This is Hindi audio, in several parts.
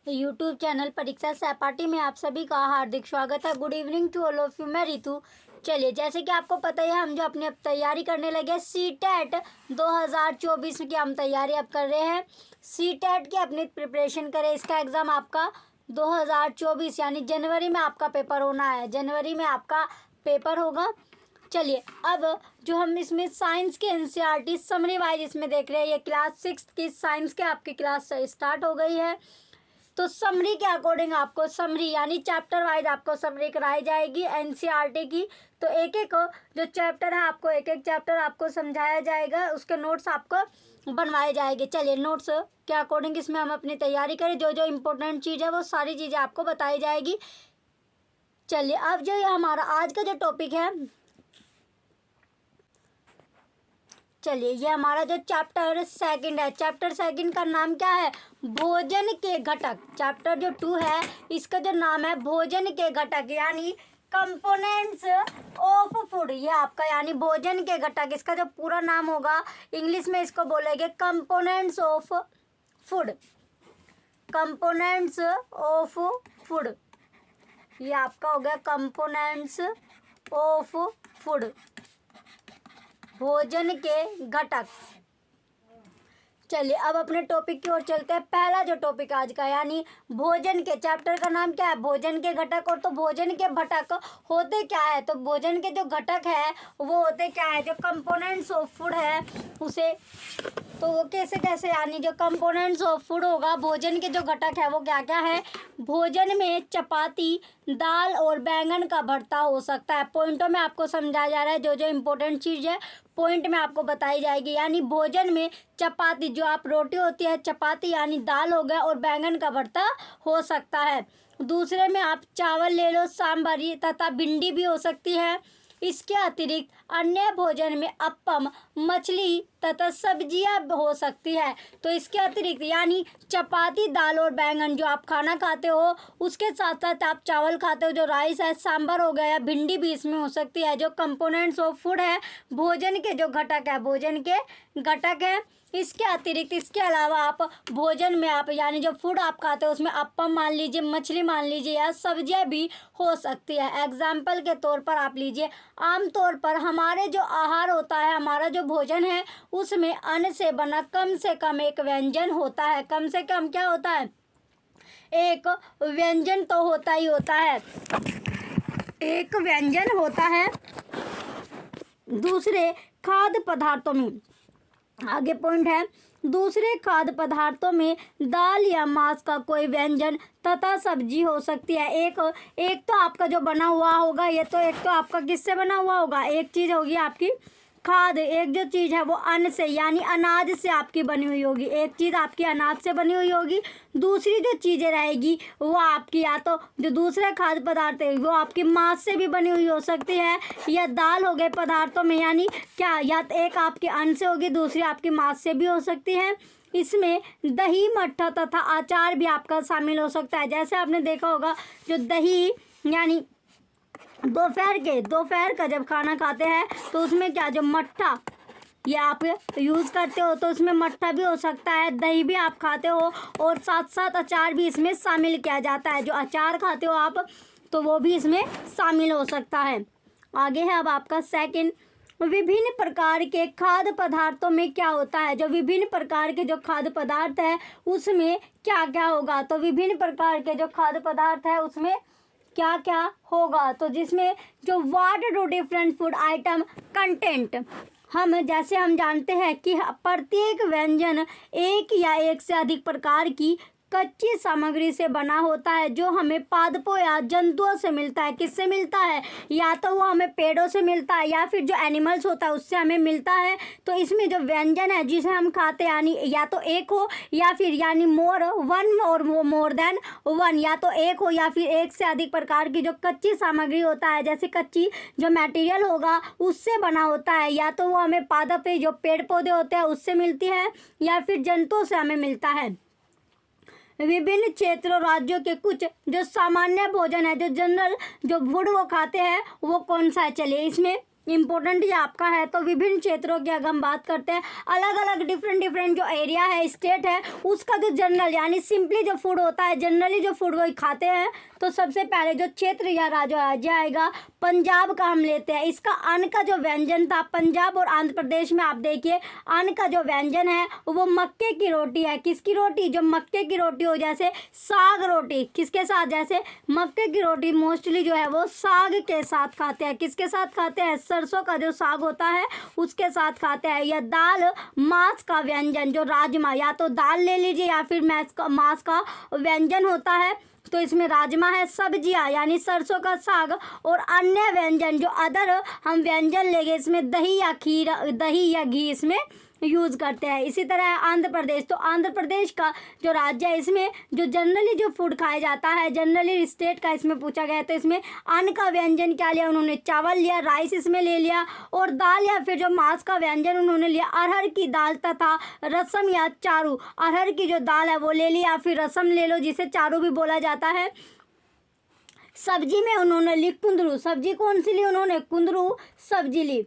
यूट्यूब चैनल परीक्षा सहपाठी में आप सभी का हार्दिक स्वागत है। Good evening to all of you. मैं रितु। चलिए, जैसे कि आपको पता ही है, हम जो अपनी अब तैयारी करने लगे हैं सीटेट 2024 की हम तैयारी अब कर रहे हैं। सीटेट की अपनी प्रिपरेशन करें। इसका एग्ज़ाम आपका 2024 यानी जनवरी में आपका पेपर होना है। जनवरी में आपका पेपर होगा। चलिए, अब जो हम इसमें साइंस के एनसीईआरटी समरी वाइज इसमें देख रहे हैं, ये क्लास 6 की साइंस के आपकी क्लास स्टार्ट हो गई है। तो समरी के अकॉर्डिंग आपको समरी यानी चैप्टर वाइज आपको समरी कराई जाएगी एनसीईआरटी की। तो एक एक जो चैप्टर है आपको एक एक चैप्टर आपको समझाया जाएगा, उसके नोट्स आपको बनवाए जाएंगे। चलिए, नोट्स के अकॉर्डिंग इसमें हम अपनी तैयारी करें। जो जो इम्पोर्टेंट चीज़ है वो सारी चीज़ें आपको बताई जाएगी। चलिए, अब जो हमारा आज का जो टॉपिक है, चलिए ये हमारा जो चैप्टर सेकंड है, चैप्टर सेकंड का नाम क्या है? भोजन के घटक। चैप्टर जो 2 है इसका जो नाम है भोजन के घटक यानी कंपोनेंट्स ऑफ फूड। ये आपका यानी भोजन के घटक, इसका जो पूरा नाम होगा इंग्लिश में इसको बोलेंगे components of food. Components of food, ये आपका हो गया कंपोनेंट्स ऑफ फूड, भोजन के घटक। चलिए, अब अपने टॉपिक की ओर चलते हैं। पहला जो टॉपिक आज का यानी भोजन के, चैप्टर का नाम क्या है? भोजन के घटक। और तो भोजन के घटक होते क्या है? तो भोजन के जो घटक है वो होते क्या है? जो कंपोनेंट्स ऑफ फूड है उसे, तो वो कैसे कैसे यानी जो कंपोनेंट्स ऑफ फूड होगा, भोजन के जो घटक है वो क्या क्या है? भोजन में चपाती, दाल और बैंगन का भरता हो सकता है। पॉइंटों में आपको समझाया जा रहा है, जो जो इम्पोर्टेंट चीज़ है पॉइंट में आपको बताई जाएगी। यानी भोजन में चपाती, जो आप रोटी होती है चपाती यानी दाल हो गया, और बैंगन का भरता हो सकता है। दूसरे में आप चावल ले लो, सांभर तथा भिंडी भी हो सकती है। इसके अतिरिक्त अन्य भोजन में अप्पम, मछली तथा सब्जियां हो सकती है। तो इसके अतिरिक्त यानी चपाती, दाल और बैंगन जो आप खाना खाते हो, उसके साथ साथ आप चावल खाते हो जो राइस है, सांभर हो गया, या भिंडी भी इसमें हो सकती है। जो कंपोनेंट्स ऑफ फूड है, भोजन के जो घटक है, भोजन के घटक है। इसके अतिरिक्त इसके अलावा आप भोजन में आप यानी जो फूड आप खाते हो उसमें अप्पम मान लीजिए, मछली मान लीजिए, या सब्जियां भी हो सकती है। एग्जाम्पल के तौर पर आप लीजिए, आमतौर पर हमारे जो आहार होता है, हमारा जो भोजन है, उसमें अन्न से बना कम से कम एक व्यंजन होता है। कम से कम क्या होता है? एक व्यंजन तो होता ही होता है, एक व्यंजन होता है। दूसरे खाद्य पदार्थों में, आगे पॉइंट है, दूसरे खाद्य पदार्थों में दाल या मांस का कोई व्यंजन तथा सब्जी हो सकती है। एक तो आपका जो बना हुआ होगा, ये तो एक तो आपका किससे बना हुआ होगा? एक चीज़ होगी आपकी खाद्य, एक जो चीज़ है वो अन्न से यानी अनाज से आपकी बनी हुई होगी। एक चीज़ आपकी अनाज से बनी हुई होगी। दूसरी जो चीज़ें रहेगी वो आपकी, या तो जो दूसरे खाद्य पदार्थ है वो आपकी मांस से भी बनी हुई हो सकती है, या दाल हो गए पदार्थों में यानी क्या, या तो एक आपके अन्न से होगी, दूसरी आपकी मांस से भी हो सकती है। इसमें दही, मट्ठा तथा अचार भी आपका शामिल हो सकता है। जैसे आपने देखा होगा, जो दही यानी दोपहर का जब खाना खाते हैं तो उसमें क्या, जो मट्ठा ये आप यूज़ करते हो, तो उसमें मट्ठा भी हो सकता है, दही भी आप खाते हो, और साथ साथ अचार भी इसमें शामिल किया जाता है। जो अचार खाते हो आप, तो वो भी इसमें शामिल हो सकता है। आगे है अब आपका सेकंड, विभिन्न प्रकार के खाद्य पदार्थों में क्या होता है? जो विभिन्न प्रकार के जो खाद्य पदार्थ है उसमें क्या क्या होगा? तो विभिन्न प्रकार के जो खाद्य पदार्थ है उसमें क्या क्या होगा? तो जिसमें जो what do different food item content, हम जैसे हम जानते हैं कि प्रत्येक व्यंजन एक या एक से अधिक प्रकार की कच्ची सामग्री से बना होता है, जो हमें पादपों या जंतुओं से मिलता है। किससे मिलता है? या तो वो हमें पेड़ों से मिलता है, या फिर जो एनिमल्स होता है उससे हमें मिलता है। तो इसमें जो व्यंजन है जिसे हम खाते हैं, यानी या तो एक हो या फिर यानी वन और मोर देन वन, या तो एक हो या फिर एक से अधिक प्रकार की जो कच्ची सामग्री होता है, जैसे कच्ची जो मटेरियल होगा उससे बना होता है, या तो वो हमें पादप जो पेड़ पौधे होते हैं उससे मिलती है, या फिर जंतुओं से हमें मिलता है। विभिन्न क्षेत्रों राज्यों के कुछ जो सामान्य भोजन है, जो जनरल जो फूड वो खाते हैं, वो कौन सा है? चलिए, इसमें इम्पोर्टेंट ये आपका है। तो विभिन्न क्षेत्रों की अगर हम बात करते हैं, अलग अलग डिफरेंट जो एरिया है, स्टेट है, उसका जो जनरल यानी सिंपली जो फूड होता है, जनरली जो फूड वही खाते हैं। तो सबसे पहले जो क्षेत्र या राज्य आएगा पंजाब का हम लेते हैं। इसका अन्न का जो व्यंजन था, पंजाब और आंध्र प्रदेश में आप देखिए अन्न का जो व्यंजन है वो मक्के की रोटी है। किसकी रोटी? जो मक्के की रोटी हो, जैसे साग रोटी। किसके साथ? जैसे मक्के की रोटी मोस्टली जो है वो साग के साथ खाते हैं। किसके साथ खाते हैं? सरसों का जो साग होता है उसके साथ खाते हैं। या दाल मांस का व्यंजन, जो राजमा, या तो दाल ले लीजिए या फिर मांस का व्यंजन होता है, तो इसमें राजमा है। सब्जियां यानी सरसों का साग, और अन्य व्यंजन जो अदर हम व्यंजन लेंगे इसमें दही या खीर, दही या घी इसमें यूज़ करते हैं। इसी तरह आंध्र प्रदेश, तो आंध्र प्रदेश का जो राज्य है इसमें जो जनरली जो फूड खाया जाता है, जनरली स्टेट का इसमें पूछा गया है, तो इसमें अन्न का व्यंजन क्या लिया उन्होंने? चावल लिया, राइस इसमें ले लिया, और दाल या फिर जो मांस का व्यंजन उन्होंने लिया अरहर की दाल तथा रसम या चारू। अरहर की जो दाल है वो ले लिया, फिर रसम ले लो जिसे चारू भी बोला जाता है। सब्जी में उन्होंने ली कुंदरू। सब्जी कौन सी ली उन्होंने? कुंदरू सब्जी ली।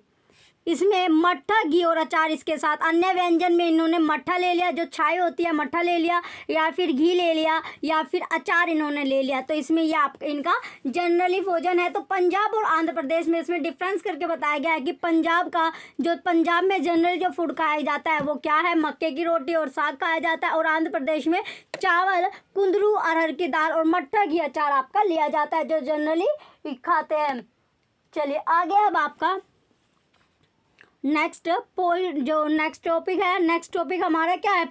इसमें मट्ठा, घी और अचार इसके साथ। अन्य व्यंजन में इन्होंने मट्ठा ले लिया, जो छाई होती है मट्ठा ले लिया, या फिर घी ले लिया, या फिर अचार इन्होंने ले लिया। तो इसमें ये आप इनका जनरली भोजन है। तो पंजाब और आंध्र प्रदेश में इसमें डिफरेंस करके बताया गया है कि पंजाब में जनरली जो फूड खाया जाता है वो क्या है? मक्के की रोटी और साग खाया जाता है, और आंध्र प्रदेश में चावल, कुंदरू, अरहर की दाल और मट्ठा, घी, अचार आपका लिया जाता है जो जनरली खाते हैं। चलिए आगे अब आपका नेक्स्ट टॉपिक है। नेक्स्ट टॉपिक हमारा क्या है?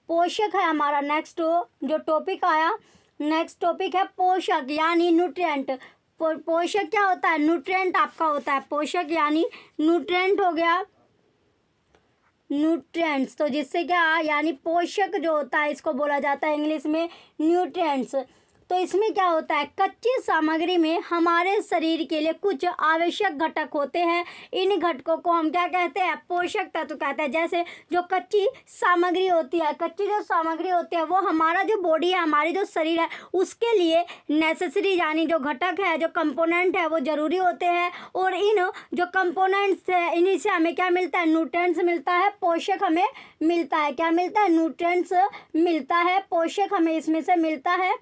पोषक है हमारा नेक्स्ट जो टॉपिक आया। नेक्स्ट टॉपिक है पोषक यानी न्यूट्रिएंट। पोषक क्या होता है? न्यूट्रिएंट आपका होता है। पोषक यानी न्यूट्रिएंट हो गया, न्यूट्रिएंट्स। तो जिससे क्या यानी पोषक जो होता है इसको बोला जाता है इंग्लिश में न्यूट्रिएंट्स। तो इसमें क्या होता है? कच्ची सामग्री में हमारे शरीर के लिए कुछ आवश्यक घटक होते हैं। इन घटकों को हम क्या कहते हैं? पोषक तत्व कहते हैं। जैसे जो कच्ची सामग्री होती है, कच्ची जो सामग्री होती है वो हमारा जो बॉडी है, हमारी जो शरीर है उसके लिए नेसेसरी यानी जो घटक है, जो कंपोनेंट है वो ज़रूरी होते हैं। और इन जो कंपोनेंट्स है इन्हीं से हमें क्या मिलता है? न्यूट्रिएंट्स मिलता है, पोषक हमें मिलता है। क्या मिलता है? न्यूट्रिएंट्स मिलता है, पोषक हमें इसमें से मिलता है।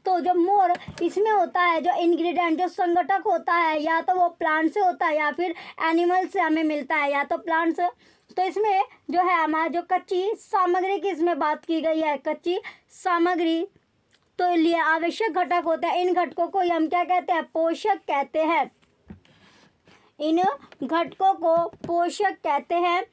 तो जो मोर इसमें होता है जो इंग्रेडिएंट, जो संगठक होता है, या तो वो प्लांट से होता है या फिर एनिमल से हमें मिलता है, या तो प्लांट से। तो इसमें जो है हमारा जो कच्ची सामग्री की इसमें बात की गई है, कच्ची सामग्री तो लिए आवश्यक घटक होते हैं। इन घटकों को हम क्या कहते हैं? पोषक कहते हैं। इन घटकों को पोषक कहते हैं।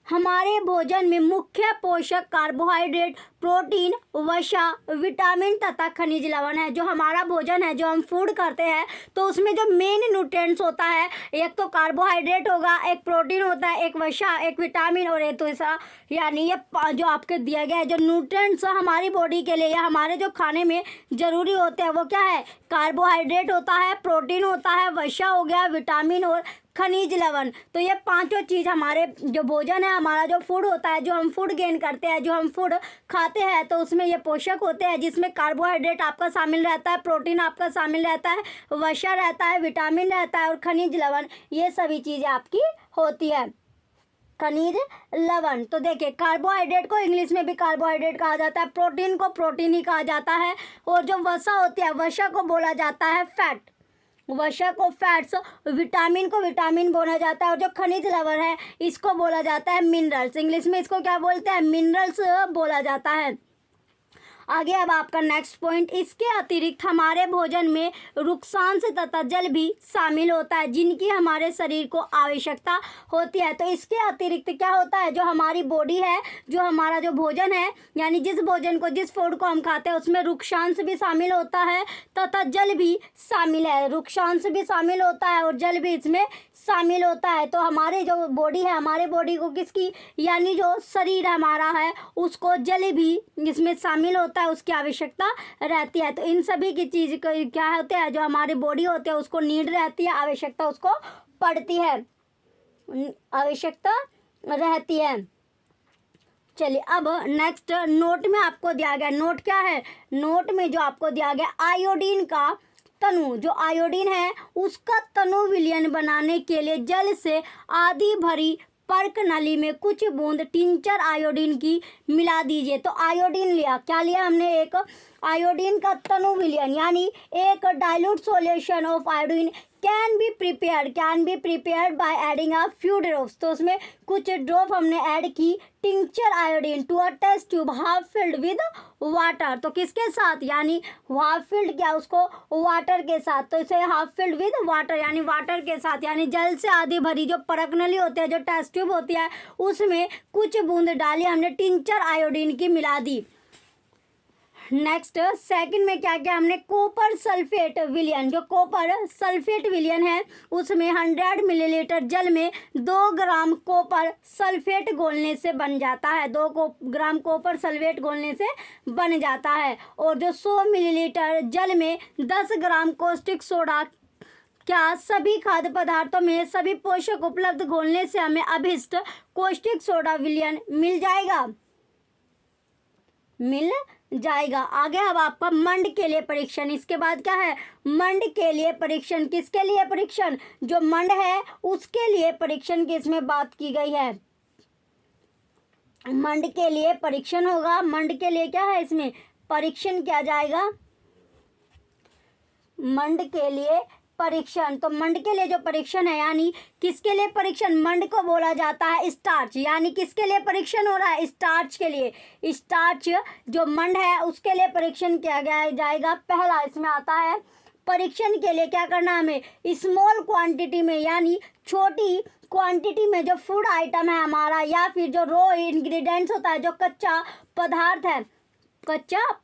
हमारे भोजन में मुख्य पोषक कार्बोहाइड्रेट, प्रोटीन, वसा, विटामिन तथा खनिज लवण है। जो हमारा भोजन है, जो हम फूड करते हैं, तो उसमें जो मेन न्यूट्रिएंट्स होता है, एक तो कार्बोहाइड्रेट होगा, एक प्रोटीन होता है, एक वसा, एक विटामिन और एक तो ऐसा यानी ये जो आपके दिया गया है जो न्यूट्रिएंट्स हमारी बॉडी के लिए या हमारे जो खाने में ज़रूरी होते हैं वो क्या है? कार्बोहाइड्रेट होता है, प्रोटीन होता है, वसा हो गया, विटामिन और खनिज लवण। तो ये पांचों चीज़ हमारे जो भोजन है, हमारा जो फूड होता है, जो हम फूड गेन करते हैं, जो हम फूड खाते हैं, तो उसमें ये पोषक होते हैं जिसमें कार्बोहाइड्रेट आपका शामिल रहता है, प्रोटीन आपका शामिल रहता है, वसा रहता है, विटामिन रहता है और खनिज लवण, ये सभी चीज़ें आपकी होती है। खनिज लवण तो देखिए कार्बोहाइड्रेट को इंग्लिश में भी कार्बोहाइड्रेट कहा जाता है, प्रोटीन को प्रोटीन ही कहा जाता है, और जो वसा होती है वसा को बोला जाता है फैट, वसा को फैट्स, विटामिन को विटामिन बोला जाता है, और जो खनिज लवण है इसको बोला जाता है मिनरल्स। इंग्लिश में इसको क्या बोलते हैं? मिनरल्स बोला जाता है। आगे अब आपका नेक्स्ट पॉइंट, इसके अतिरिक्त हमारे भोजन में रुक्षांश तथा जल भी शामिल होता है जिनकी हमारे शरीर को आवश्यकता होती है। तो इसके अतिरिक्त क्या होता है? जो हमारी बॉडी है, जो हमारा जो भोजन है, यानी जिस भोजन को, जिस फूड को हम खाते हैं उसमें रुक्षांश भी शामिल होता है तथा जल भी शामिल है। रुक्षांश भी शामिल होता है और जल भी इसमें शामिल होता है। तो हमारे जो बॉडी है, हमारे बॉडी को किसकी यानी जो शरीर हमारा है उसको जल भी इसमें शामिल होता है, उसकी आवश्यकता रहती है। तो इन सभी की चीज़ क्या होते हैं? जो हमारी बॉडी होती है उसको नीड रहती है, आवश्यकता उसको पड़ती है, आवश्यकता रहती है। चलिए अब नेक्स्ट नोट में आपको दिया गया, नोट क्या है? नोट में जो आपको दिया गया आयोडीन का तनु, जो आयोडीन है उसका तनु विलयन बनाने के लिए जल से आधी भरी पर्क नली में कुछ बूंद टिंचर आयोडीन की मिला दीजिए। तो आयोडीन लिया, क्या लिया हमने, एक आयोडीन का तनु विलयन यानी एक dilute solution of iodine can be prepared by adding a few drops. तो उसमें कुछ ड्रॉप हमने ऐड की tincture iodine to a test tube half filled with water. तो किसके साथ, यानी हाफ फिल्ड क्या, उसको वाटर के साथ। तो इसे हाफ फिल्ड विद वाटर यानी वाटर के साथ, यानी जल से आधी भरी जो परख नली होती है, जो टेस्ट ट्यूब होती है, उसमें कुछ बूंद डाली हमने टिंचर आयोडीन की मिला दी। नेक्स्ट सेकंड में क्या किया हमने, कॉपर सल्फेट विलयन, जो कॉपर सल्फेट विलयन है उसमें 100 मिलीलीटर जल में 2 ग्राम कॉपर सल्फेट घोलने से बन जाता है, 2 ग्राम कॉपर सल्फेट घोलने से बन जाता है। और जो 100 मिलीलीटर जल में 10 ग्राम कॉस्टिक सोडा, क्या सभी खाद्य पदार्थों में सभी पोषक उपलब्ध घोलने से हमें अभिष्ट कॉस्टिक सोडा विलयन मिल जाएगा। आगे अब आपका मंड के लिए परीक्षण, इसके बाद क्या है, मंड के लिए परीक्षण। किसके लिए परीक्षण, जो मंड है उसके लिए परीक्षण की इसमें बात की गई है। मंड के लिए परीक्षण होगा, मंड के लिए क्या है, इसमें परीक्षण किया जाएगा, मंड के लिए परीक्षण। तो मंड के लिए जो परीक्षण है, यानी किसके लिए परीक्षण, मंड को बोला जाता है स्टार्च, यानी किसके लिए परीक्षण हो रहा है, स्टार्च के लिए। स्टार्च जो मंड है उसके लिए परीक्षण किया जाएगा। पहला इसमें आता है, परीक्षण के लिए क्या करना है हमें, स्मॉल क्वांटिटी में यानी छोटी क्वांटिटी में जो फूड आइटम है हमारा, या फिर जो रॉ इंग्रेडिएंट्स होता है, जो कच्चा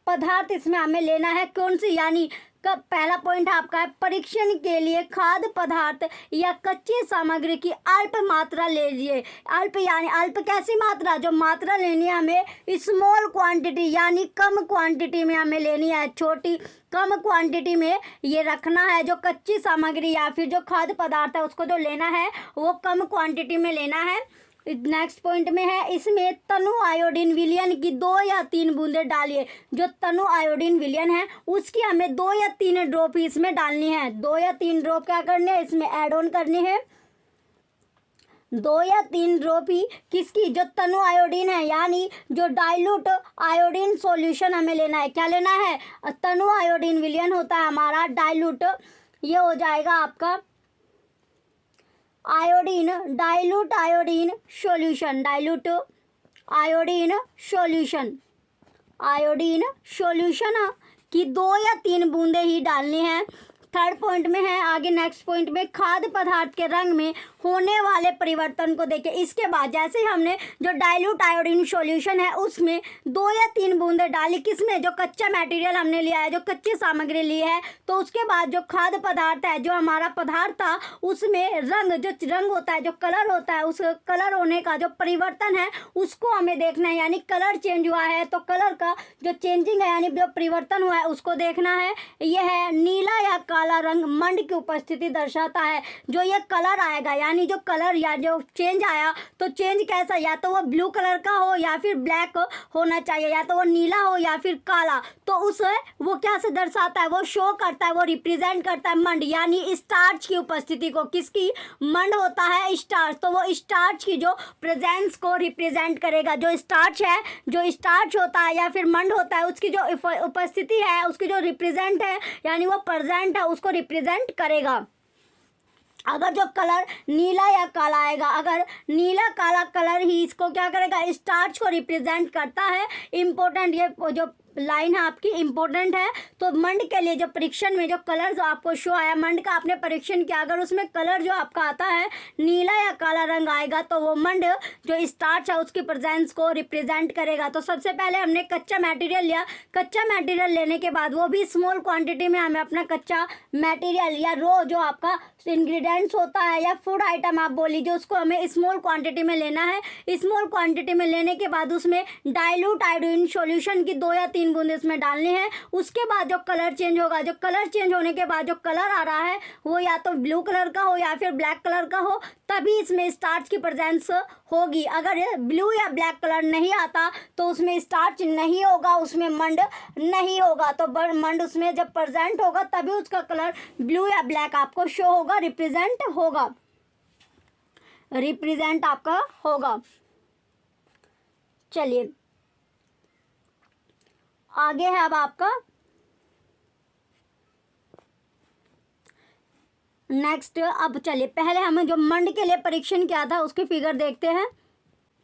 पदार्थ इसमें हमें लेना है। कौन सी, यानी पहला पॉइंट आपका है, परीक्षण के लिए खाद्य पदार्थ या कच्ची सामग्री की अल्प मात्रा ले लीजिए। अल्प यानी अल्प कैसी मात्रा, जो मात्रा लेनी है हमें स्मॉल क्वांटिटी यानी कम क्वांटिटी में हमें लेनी है, छोटी कम क्वांटिटी में ये रखना है। जो कच्ची सामग्री या फिर जो खाद्य पदार्थ है उसको जो लेना है वो कम क्वांटिटी में लेना है। नेक्स्ट पॉइंट में है, इसमें तनु आयोडीन विलयन की 2 या 3 बूंदें डालिए। जो तनु आयोडीन विलयन है उसकी हमें 2 या 3 ड्रॉप ही इसमें डालनी है। 2 या 3 ड्रॉप क्या करने हैं, इसमें ऐड ऑन करने हैं। 2 या 3 ड्रॉप ही किसकी, जो तनु आयोडीन है, यानी जो डाइल्यूट आयोडीन सॉल्यूशन हमें लेना है। क्या लेना है, तनु आयोडीन विलयन होता है हमारा डाइल्यूट, ये हो जाएगा आपका आयोडीन, डाइल्यूट आयोडीन सॉल्यूशन की 2 या 3 बूंदें ही डालनी हैं। थर्ड पॉइंट में है आगे, नेक्स्ट पॉइंट में खाद्य पदार्थ के रंग में होने वाले परिवर्तन को देखें। इसके बाद जैसे हमने जो डाइल्यूट आयोडीन सॉल्यूशन है उसमें 2 या 3 बूंदें डाली, किसमें, जो कच्चा मटेरियल हमने लिया है, जो कच्ची सामग्री ली है, तो उसके बाद जो खाद्य पदार्थ है, जो हमारा पदार्थ था उसमें जो रंग होता है, जो कलर होता है, उस कलर होने का जो परिवर्तन है उसको हमें देखना है। यानी कलर चेंज हुआ है तो कलर का जो चेंजिंग है यानी जो परिवर्तन हुआ है उसको देखना है। यह है नीला या काला रंग मंड की उपस्थिति दर्शाता है। जो ये कलर आएगा यानी जो कलर या जो चेंज आया, तो चेंज कैसा, या तो वो ब्लू कलर का हो या फिर ब्लैक होना चाहिए, या तो वो नीला हो या फिर काला। तो वो क्या से दर्शाता है, वो शो करता है, वो रिप्रेजेंट करता है मंड यानी स्टार्च की उपस्थिति को। किसकी, मंड होता है स्टार्च, तो वो स्टार्च की जो प्रेजेंस को रिप्रेजेंट करेगा। जो स्टार्च है, जो स्टार्च होता है या फिर मंड होता है, उसकी जो उपस्थिति है, उसकी जो रिप्रेजेंट है यानी वो प्रेजेंट है, उसको रिप्रेजेंट करेगा। अगर जो कलर नीला या काला आएगा, अगर नीला काला कलर ही इसको क्या करेगा, स्टार्च को रिप्रेजेंट करता है। इम्पोर्टेंट ये जो लाइन है आपकी इम्पोर्टेंट है। तो मंड के लिए जो परीक्षण में जो कलर जो आपको शो आया, मंड का आपने परीक्षण किया, अगर उसमें कलर जो आपका आता है नीला या काला रंग आएगा तो वो मंड जो स्टार्च है उसकी प्रेजेंस को रिप्रेजेंट करेगा। तो सबसे पहले हमने कच्चा मटेरियल लिया, कच्चा मटेरियल लेने के बाद वो भी स्मॉल क्वांटिटी में हमें अपना कच्चा मटेरियल या रो जो आपका इंग्रेडिएंट्स होता है या फूड आइटम आप बोल लीजिए, उसको हमें स्मॉल क्वांटिटी में लेना है। स्मॉल क्वांटिटी में लेने के बाद उसमें डाइल्यूट आयोडीन सॉल्यूशन की 2 या 3 3 बूंद इसमें डालनी है। उसके बाद जो कलर चेंज होगा, जो कलर चेंज होने के बाद जो कलर आ रहा है वो या तो ब्लू कलर का हो या फिर ब्लैक कलर का हो, तभी इसमें स्टार्च की प्रेजेंस होगी। अगर ब्लू या ब्लैक कलर नहीं आता तो उसमें स्टार्च नहीं होगा, उसमें मंड नहीं होगा। तो मंड उसमें जब प्रेजेंट होगा तभी उसका कलर ब्लू या ब्लैक आपको शो होगा, रिप्रेजेंट आपका होगा। चलिए आगे है अब आपका नेक्स्ट। अब चलिए पहले हमें जो मंड के लिए परीक्षण किया था उसकी फिगर देखते हैं।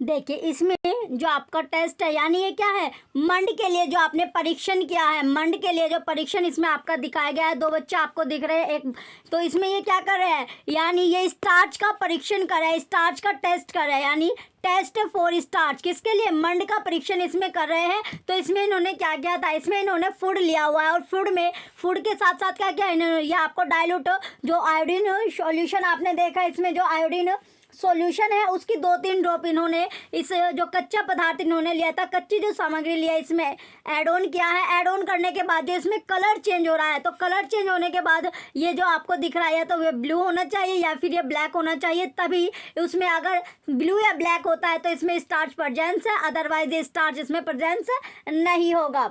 देखिए इसमें जो आपका टेस्ट है, यानी ये क्या है, मंड के लिए जो आपने परीक्षण किया है, मंड के लिए जो परीक्षण इसमें आपका दिखाया गया है। 2 बच्चे आपको दिख रहे हैं, एक तो इसमें ये क्या कर रहे हैं, यानी ये स्टार्च का परीक्षण कर रहे हैं, स्टार्च का टेस्ट कर रहे हैं, यानी टेस्ट फॉर स्टार्च। किसके लिए, मंड का परीक्षण इसमें कर रहे हैं। तो इसमें इन्होंने क्या किया था, इसमें इन्होंने फूड लिया हुआ है और फूड के साथ साथ क्या किया इन्होंने, ये आपको डाइल्यूट जो आयोडीन सॉल्यूशन आपने देखा, इसमें जो आयोडीन सॉल्यूशन है उसकी 2-3 ड्रॉप इन्होंने इस जो कच्चा पदार्थ इन्होंने लिया था, कच्ची जो सामग्री लिया इसमें ऐड ऑन किया है। ऐड ऑन करने के बाद जो इसमें कलर चेंज हो रहा है, तो कलर चेंज होने के बाद ये जो आपको दिख रहा है तो ये ब्लू होना चाहिए या फिर ये ब्लैक होना चाहिए, तभी उसमें अगर ब्लू या ब्लैक होता है तो इसमें स्टार्च प्रेजेंस है, अदरवाइज ये स्टार्च इसमें प्रेजेंस नहीं होगा,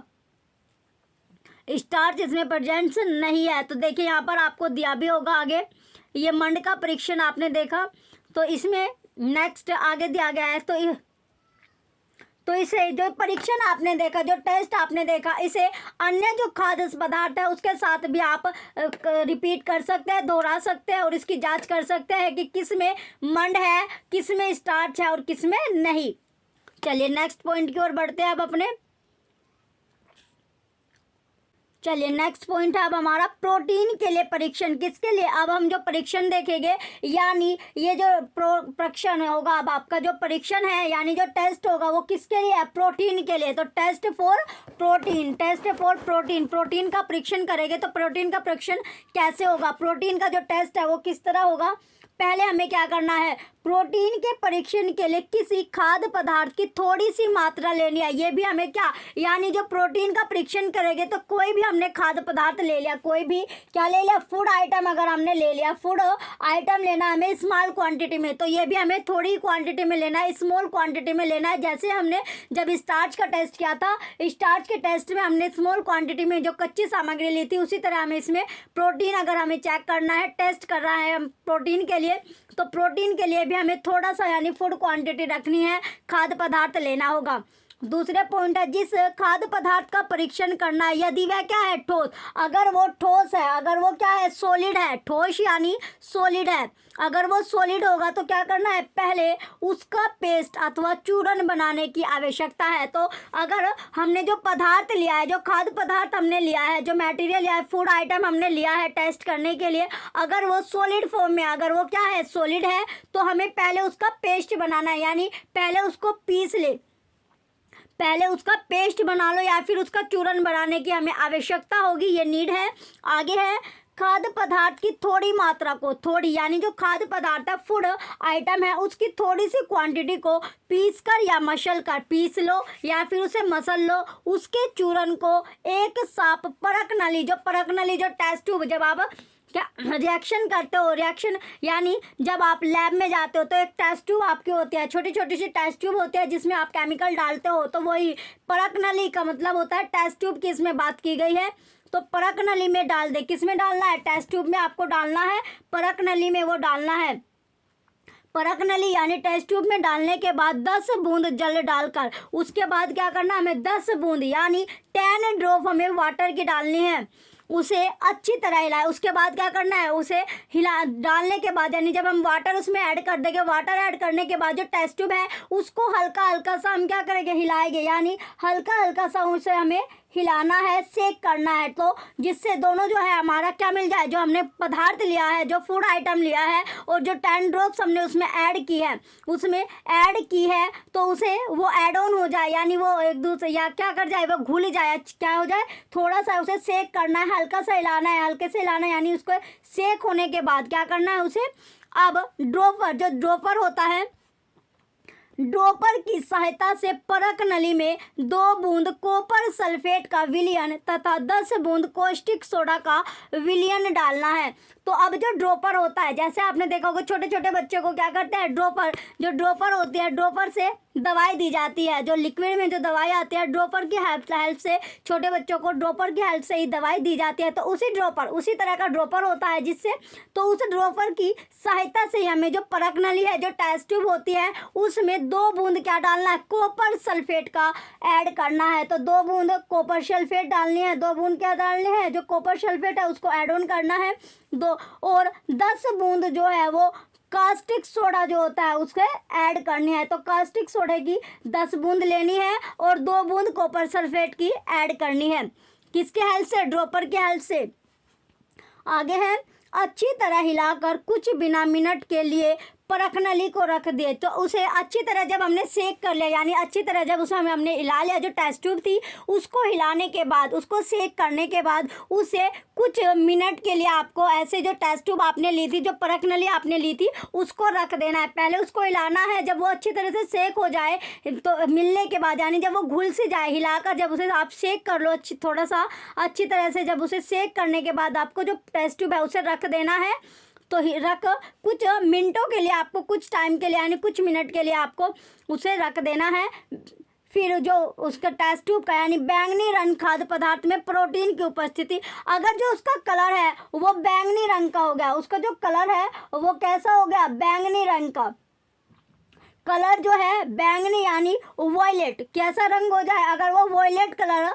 स्टार्च इसमें प्रेजेंस नहीं है। तो देखिए यहाँ पर आपको दिया भी होगा आगे, ये मंड का परीक्षण आपने देखा, तो इसमें नेक्स्ट आगे दिया गया है। तो इसे जो परीक्षण आपने देखा, जो टेस्ट आपने देखा, इसे अन्य जो खाद्य पदार्थ है उसके साथ भी आप रिपीट कर सकते हैं, दोहरा सकते हैं और इसकी जांच कर सकते हैं कि किस में मंड है, किस में स्टार्च है और किस में नहीं। चलिए नेक्स्ट पॉइंट की ओर बढ़ते हैं अब अपने। चलिए नेक्स्ट पॉइंट है अब हमारा प्रोटीन के लिए परीक्षण। किसके लिए, अब हम जो परीक्षण देखेंगे, यानी ये जो परीक्षण होगा, अब आपका जो परीक्षण है यानी जो टेस्ट होगा वो किसके लिए है, प्रोटीन के लिए। तो टेस्ट फॉर प्रोटीन, प्रोटीन का परीक्षण करेंगे। तो प्रोटीन का परीक्षण कैसे होगा, प्रोटीन का जो टेस्ट है वो किस तरह होगा, पहले हमें क्या करना है, प्रोटीन के परीक्षण के लिए किसी खाद्य पदार्थ की थोड़ी सी मात्रा लेनी है। ये भी हमें क्या, यानी जो प्रोटीन का परीक्षण करेंगे तो कोई भी हमने खाद्य पदार्थ ले लिया, कोई भी क्या ले लिया, फूड आइटम अगर हमने ले लिया, फूड आइटम लेना हमें स्मॉल क्वांटिटी में, तो ये भी हमें थोड़ी क्वांटिटी में लेना है, स्मॉल क्वांटिटी में लेना है। जैसे हमने जब स्टार्च का टेस्ट किया था, स्टार्च के टेस्ट में हमने स्मॉल क्वांटिटी में जो कच्ची सामग्री ली थी, उसी तरह हमें इसमें प्रोटीन अगर हमें चेक करना है, टेस्ट कर रहा है हम प्रोटीन के लिए, तो प्रोटीन के लिए भी हमें थोड़ा सा यानी फूड क्वांटिटी रखनी है, खाद्य पदार्थ लेना होगा। दूसरे पॉइंट है, जिस खाद्य पदार्थ का परीक्षण करना है यदि वह क्या है, ठोस, अगर वो ठोस है, अगर वो क्या है, सॉलिड है, ठोस यानी सॉलिड है, अगर वो सॉलिड होगा तो क्या करना है, पहले उसका पेस्ट अथवा चूर्ण बनाने की आवश्यकता है। तो अगर हमने जो पदार्थ लिया है, जो खाद्य पदार्थ हमने लिया है, जो मटेरियल या फूड आइटम हमने लिया है टेस्ट करने के लिए, अगर वो सॉलिड फॉर्म में, अगर वो क्या है, सॉलिड है, तो हमें पहले उसका पेस्ट बनाना है, यानी पहले उसको पीस ले, पहले उसका पेस्ट बना लो या फिर उसका चूर्ण बनाने की हमें आवश्यकता होगी, ये नीड है। आगे है, खाद्य पदार्थ की थोड़ी मात्रा को, थोड़ी यानी जो खाद्य पदार्थ है, फूड आइटम है, उसकी थोड़ी सी क्वांटिटी को पीस कर या मसल कर, पीस लो या फिर उसे मसल लो, उसके चूर्ण को एक साफ परख नली, जो परख नली, जो टेस्ट ट्यूब, जब आप क्या रिएक्शन करते हो, रिएक्शन यानी जब आप लैब में जाते हो तो एक टेस्ट ट्यूब आपकी होती है, छोटी छोटी सी टेस्ट ट्यूब होती है जिसमें आप केमिकल डालते हो, तो वही परख नली का मतलब होता है, टेस्ट ट्यूब की इसमें बात की गई है। तो परख नली में डाल दे, किस में डालना है, टेस्ट ट्यूब में आपको डालना है, परख नली में वो डालना है। परख नली यानी टेस्ट ट्यूब में डालने के बाद 10 बूंद जल डालकर, उसके बाद क्या करना, हमें 10 बूंद यानी 10 ड्रॉप हमें वाटर की डालनी है, उसे अच्छी तरह हिलाए। उसके बाद क्या करना है, उसे हिला डालने के बाद यानी जब हम वाटर उसमें ऐड कर देंगे, वाटर ऐड करने के बाद जो टेस्ट ट्यूब है उसको हल्का हल्का सा हम क्या करेंगे, हिलाएंगे, यानी हल्का हल्का सा उसे हमें हिलाना है, सेक करना है, तो जिससे दोनों जो है हमारा क्या मिल जाए, जो हमने पदार्थ लिया है, जो फूड आइटम लिया है और जो 10 ड्रॉप्स हमने उसमें ऐड की है, उसमें ऐड की है, तो उसे वो ऐड ऑन हो जाए, यानी वो एक दूसरे या क्या कर जाए, वो घुल जाए, क्या हो जाए, थोड़ा सा उसे सेक करना है, हल्का सा हिलाना है, हल्के से हिलाना है, यानी उसको सेक होने के बाद क्या करना है उसे, अब ड्रॉपर, जो ड्रॉपर होता है, ड्रॉपर की सहायता से परख नली में 2 बूंद कॉपर सल्फेट का विलयन तथा 10 बूंद कॉस्टिक सोडा का विलयन डालना है। तो अब जो ड्रॉपर होता है, जैसे आपने देखा होगा छोटे छोटे बच्चों को क्या करते हैं, ड्रॉपर, जो ड्रॉपर होती है, ड्रॉपर से दवाई दी जाती है, जो लिक्विड में जो दवाई आती है ड्रॉपर की हेल्प से छोटे बच्चों को ड्रॉपर की हेल्प से ही दवाई दी जाती है। तो उसी तरह का ड्रॉपर होता है, जिससे तो उस ड्रॉपर की सहायता से हमें जो परख नली है, जो टेस्ट ट्यूब होती है, उसमें 2 बूंद क्या डालना है, कॉपर सल्फेट का ऐड करना है। तो 2 बूंद कॉपर सल्फेट डालनी है, 2 बूंद क्या डालने हैं, जो कॉपर सल्फेट है उसको ऐड ऑन करना है 2, और 10 बूंद जो है वो कास्टिक सोडा जो होता है उसके ऐड करनी है। तो कास्टिक सोडे की 10 बूंद लेनी है और 2 बूंद कॉपर सल्फेट की ऐड करनी है। किसके हेल्प से, ड्रॉपर के हेल्प से। आगे है, अच्छी तरह हिलाकर कुछ बिना मिनट के लिए परख नली को रख दिए। तो उसे अच्छी तरह जब हमने सेक कर लिया, यानी अच्छी तरह जब उसे हमने हिला लिया, जो टेस्ट ट्यूब थी उसको हिलाने के बाद, उसको सेक करने के बाद उसे कुछ मिनट के लिए आपको ऐसे जो टेस्ट ट्यूब आपने ली थी, जो परख नली आपने ली थी, उसको रख देना है। पहले उसको हिलाना है, जब वो अच्छी तरह से सेक हो जाए तो मिलने के बाद, यानी जब वो घुल से जाए, हिलाकर जब उसे आप सेक कर लो थोड़ा सा अच्छी तरह से, जब उसे सेक करने के बाद आपको जो टेस्ट ट्यूब है उसे रख देना है। तो रख कुछ मिनटों के लिए, आपको कुछ टाइम के लिए, यानी कुछ मिनट के लिए आपको उसे रख देना है। फिर जो उसका टेस्ट ट्यूब का यानी बैंगनी रंग खाद्य पदार्थ में प्रोटीन की उपस्थिति, अगर जो उसका कलर है वो बैंगनी रंग का हो गया, उसका जो कलर है वो कैसा हो गया, बैंगनी रंग का कलर जो है बैंगनी यानी वॉयलेट, कैसा रंग हो जाए, अगर वो वॉयलेट कलर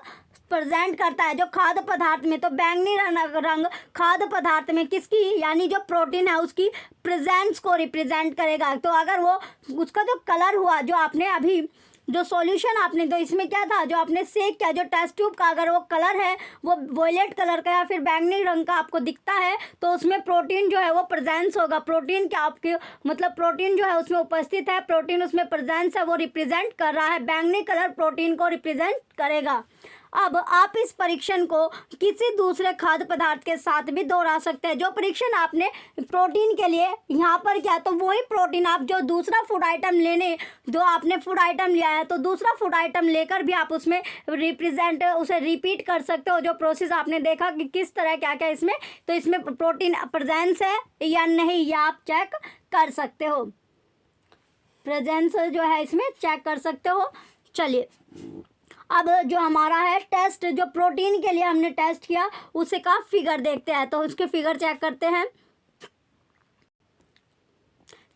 प्रेजेंट करता है जो खाद्य पदार्थ में, तो बैंगनी रंग खाद्य पदार्थ में किसकी, यानी जो प्रोटीन है उसकी प्रेजेंस को रिप्रेजेंट करेगा। तो अगर वो उसका जो कलर हुआ, जो आपने अभी जो सॉल्यूशन आपने, तो इसमें क्या था, जो आपने सेक किया, जो टेस्ट ट्यूब का अगर वो कलर है वो वॉयलेट कलर का या फिर बैंगनी रंग का आपको दिखता है, तो उसमें प्रोटीन जो है वो प्रेजेंस होगा। प्रोटीन क्या आपके मतलब प्रोटीन जो है उसमें उपस्थित है, प्रोटीन उसमें प्रेजेंस है, वो रिप्रेजेंट कर रहा है, बैंगनी कलर प्रोटीन को रिप्रेजेंट करेगा। अब आप इस परीक्षण को किसी दूसरे खाद्य पदार्थ के साथ भी दोहरा सकते हैं। जो परीक्षण आपने प्रोटीन के लिए यहाँ पर किया, तो वही प्रोटीन आप जो दूसरा फूड आइटम लेने, जो आपने फूड आइटम लिया है, तो दूसरा फूड आइटम लेकर भी आप उसमें उसे रिपीट कर सकते हो। जो प्रोसेस आपने देखा कि किस तरह क्या क्या इसमें, तो इसमें प्रोटीन प्रेजेंस है या नहीं, या आप चेक कर सकते हो, प्रेजेंस जो है इसमें चेक कर सकते हो। चलिए, अब जो हमारा है टेस्ट, जो प्रोटीन के लिए हमने टेस्ट किया उसे का फिगर देखते हैं। तो उसके फिगर चेक करते हैं।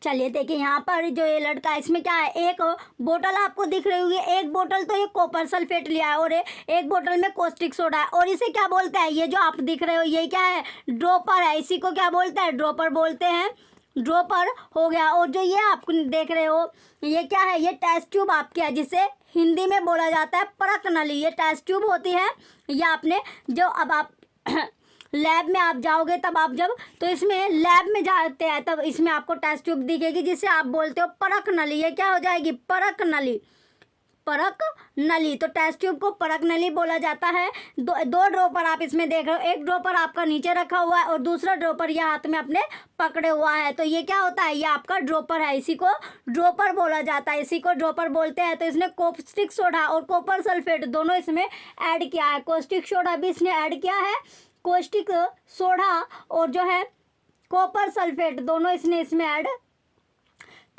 चलिए देखिए, यहाँ पर जो ये लड़का है इसमें क्या है, एक बोतल आपको दिख रही होगी, एक बोतल तो ये कॉपर सल्फेट लिया है और एक बोतल में कॉस्टिक सोडा है, और इसे क्या बोलते हैं, ये जो आप दिख रहे हो ये क्या है, ड्रॉपर है। इसी को क्या बोलते हैं, ड्रॉपर बोलते हैं, ड्रॉपर हो गया। और जो ये आप देख रहे हो ये क्या है, ये टेस्ट ट्यूब आपकी है, जिसे हिंदी में बोला जाता है परख नली। ये टेस्ट ट्यूब होती है, ये आपने जो अब आप लैब में आप जाओगे, तब आप जब तो इसमें लैब में जाते हैं तब इसमें आपको टेस्ट ट्यूब दिखेगी, जिसे आप बोलते हो परख नली। ये क्या हो जाएगी, परख नली, परख नली। तो टेस्ट ट्यूब को परख नली बोला जाता है। दो ड्रॉपर आप इसमें देख रहे हो, एक ड्रॉपर आपका नीचे रखा हुआ है और दूसरा ड्रॉपर ये हाथ में अपने पकड़े हुआ है। तो ये क्या होता है, ये आपका ड्रॉपर है, इसी को ड्रॉपर बोला जाता है, इसी को ड्रॉपर बोलते हैं। तो इसने कॉस्टिक सोडा और कॉपर सल्फेट दोनों इसमें ऐड किया है। कॉस्टिक सोडा भी इसने ऐड किया है, कॉस्टिक सोडा और जो है कॉपर सल्फेट दोनों इसने इसमें ऐड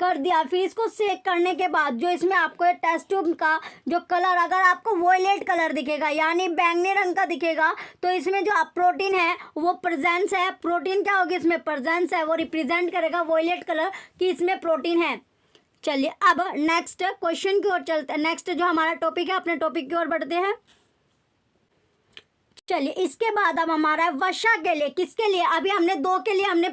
कर दिया। फिर इसको सेक करने के बाद जो इसमें आपको ये टेस्ट ट्यूब का जो कलर, अगर आपको वॉयलेट कलर दिखेगा यानी बैंगनी रंग का दिखेगा, तो इसमें जो आप प्रोटीन है वो प्रेजेंस है। प्रोटीन क्या होगी, इसमें प्रेजेंस है, वो रिप्रेजेंट करेगा वॉयलेट कलर कि इसमें प्रोटीन है। चलिए अब नेक्स्ट क्वेश्चन की ओर चलते हैं। नेक्स्ट जो हमारा टॉपिक है, अपने टॉपिक की ओर बढ़ते हैं। चलिए, इसके बाद अब हमारा है वसा के लिए, किसके लिए, अभी हमने 2 के लिए हमने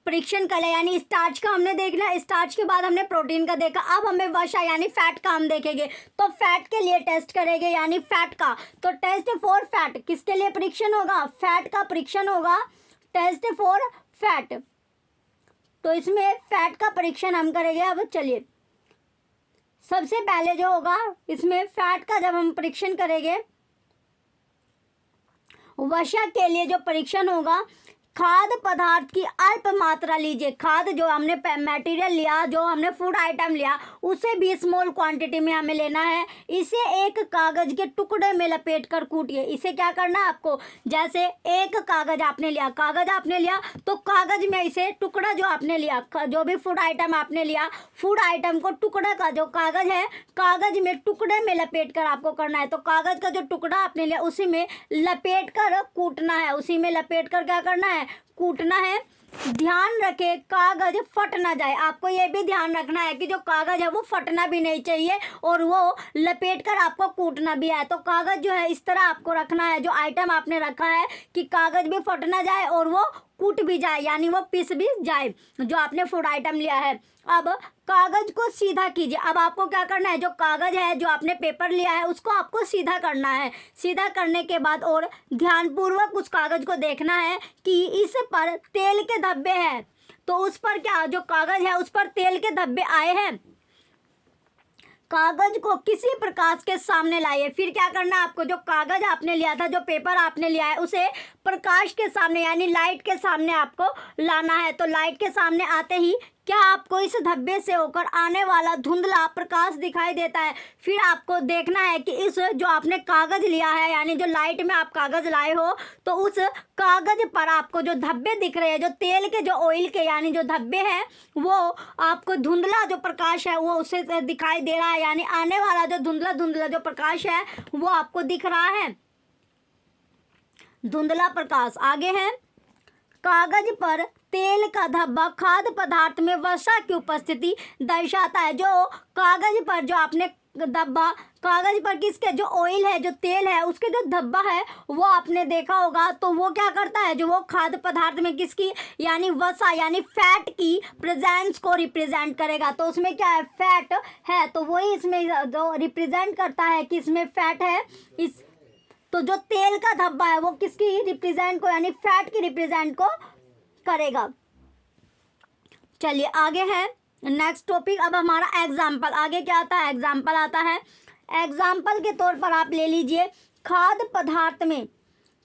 परीक्षण कर लिया, यानी स्टार्च का हमने देख लिया, स्टार्च के बाद हमने प्रोटीन का देखा। अब हमें वसा यानी फैट का हम देखेंगे। तो फैट के लिए टेस्ट करेंगे, यानी फैट का। तो टेस्ट फॉर फैट किसके लिए परीक्षण होगा, फैट का परीक्षण होगा, टेस्ट फॉर फैट। तो इसमें फैट का परीक्षण हम करेंगे। अब चलिए, सबसे पहले जो होगा इसमें फैट का जब हम परीक्षण करेंगे, वसा के लिए जो परीक्षण होगा, खाद्य पदार्थ की अल्प मात्रा लीजिए। खाद्य जो हमने मटेरियल लिया, जो हमने फूड आइटम लिया, उसे भी स्मॉल क्वांटिटी में हमें लेना है। इसे एक कागज के टुकड़े में लपेट कर कूटिए। इसे क्या करना है आपको, जैसे एक कागज आपने लिया, तो कागज में इसे टुकड़ा जो आपने लिया, जो भी फूड आइटम आपने लिया, फूड आइटम को टुकड़े का जो कागज है, कागज में टुकड़े में लपेट कर आपको करना है। तो कागज का जो टुकड़ा आपने लिया उसी में लपेट कर कूटना है, उसी में लपेट कर क्या करना है, कूटना है। ध्यान रखें कागज फट ना जाए। आपको ये भी ध्यान रखना है कि जो कागज है वो फटना भी नहीं चाहिए और वो लपेट कर आपको कूटना भी है। तो कागज जो है इस तरह आपको रखना है, जो आइटम आपने रखा है, कि कागज भी फट ना जाए और वो कूट भी जाए, यानी वो पिस भी जाए जो आपने फूड आइटम लिया है। अब कागज को सीधा कीजिए। अब आपको क्या करना है, जो कागज है, जो आपने पेपर लिया है, उसको आपको सीधा करना है। सीधा करने के बाद और ध्यानपूर्वक उस कागज को देखना है कि इस पर तेल के धब्बे हैं। तो उस पर क्या, जो कागज है उस पर तेल के धब्बे आए हैं। कागज को किसी प्रकाश के सामने लाइए। फिर क्या करना है आपको, जो कागज आपने लिया था, जो पेपर आपने लिया है, उसे प्रकाश के सामने यानी लाइट के सामने आपको लाना है। तो लाइट के सामने आते ही क्या आपको इस धब्बे से होकर आने वाला धुंधला प्रकाश दिखाई देता है। फिर आपको देखना है कि इस जो आपने कागज लिया है, यानी जो लाइट में आप कागज लाए हो, तो उस कागज पर आपको जो धब्बे दिख रहे हैं, जो तेल के, जो ऑयल के यानी जो धब्बे हैं, वो आपको धुंधला जो प्रकाश है वो उससे दिखाई दे रहा है, यानी आने वाला जो धुंधला जो प्रकाश है वो आपको दिख रहा है, धुंधला प्रकाश। आगे है, कागज पर तेल का धब्बा खाद्य पदार्थ में वसा की उपस्थिति दर्शाता है। जो कागज पर जो आपने धब्बा, कागज पर किसके, जो ऑयल है, जो तेल है, उसके जो धब्बा है वो आपने देखा होगा, तो वो क्या करता है, जो वो खाद्य पदार्थ में किसकी, यानी वसा यानी फैट की प्रेजेंस को रिप्रेजेंट करेगा। तो उसमें क्या है, फैट है, तो वही इसमें जो रिप्रेजेंट करता है कि इसमें फैट है। इस तो जो तेल का धब्बा है वो किसकी रिप्रेजेंट को, यानी फैट की रिप्रेजेंट को करेगा। चलिए आगे है नेक्स्ट टॉपिक। अब हमारा एग्जाम्पल, आगे क्या आता है, एग्जाम्पल आता है। एग्जाम्पल के तौर पर आप ले लीजिए, खाद्य पदार्थ में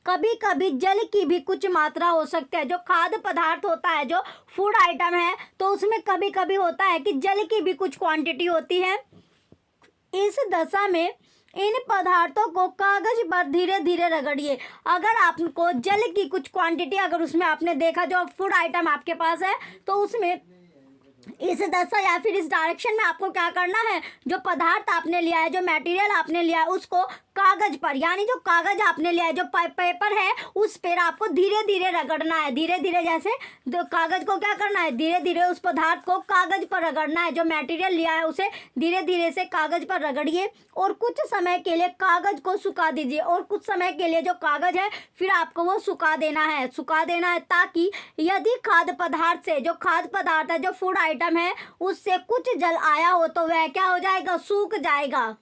कभी कभी जल की भी कुछ मात्रा हो सकती है। जो खाद्य पदार्थ होता है, जो फूड आइटम है, तो उसमें कभी कभी होता है कि जल की भी कुछ क्वांटिटी होती है। इस दशा में इन पदार्थों को कागज पर धीरे धीरे रगड़िए। अगर आपको जल की कुछ क्वांटिटी, अगर उसमें आपने देखा, जो फूड आइटम आपके पास है, तो उसमें इस दशा या फिर इस डायरेक्शन में आपको क्या करना है, जो पदार्थ आपने लिया है, जो मटेरियल आपने लिया है, उसको कागज पर, यानी जो कागज आपने लिया है, जो पेपर है, उस पर आपको धीरे धीरे रगड़ना है। धीरे धीरे, जैसे कागज को क्या करना है, धीरे धीरे उस पदार्थ को कागज पर रगड़ना है। जो मटेरियल लिया है उसे धीरे धीरे से कागज पर रगड़िए और कुछ समय के लिए कागज को सुखा दीजिए। और कुछ समय के लिए जो कागज है फिर आपको वो सुखा देना है, ताकि यदि खाद्य पदार्थ से, जो खाद्य पदार्थ है, जो फूड आइटम है, उससे कुछ जल आया हो तो वह क्या हो जाएगा, सूख जाएगा।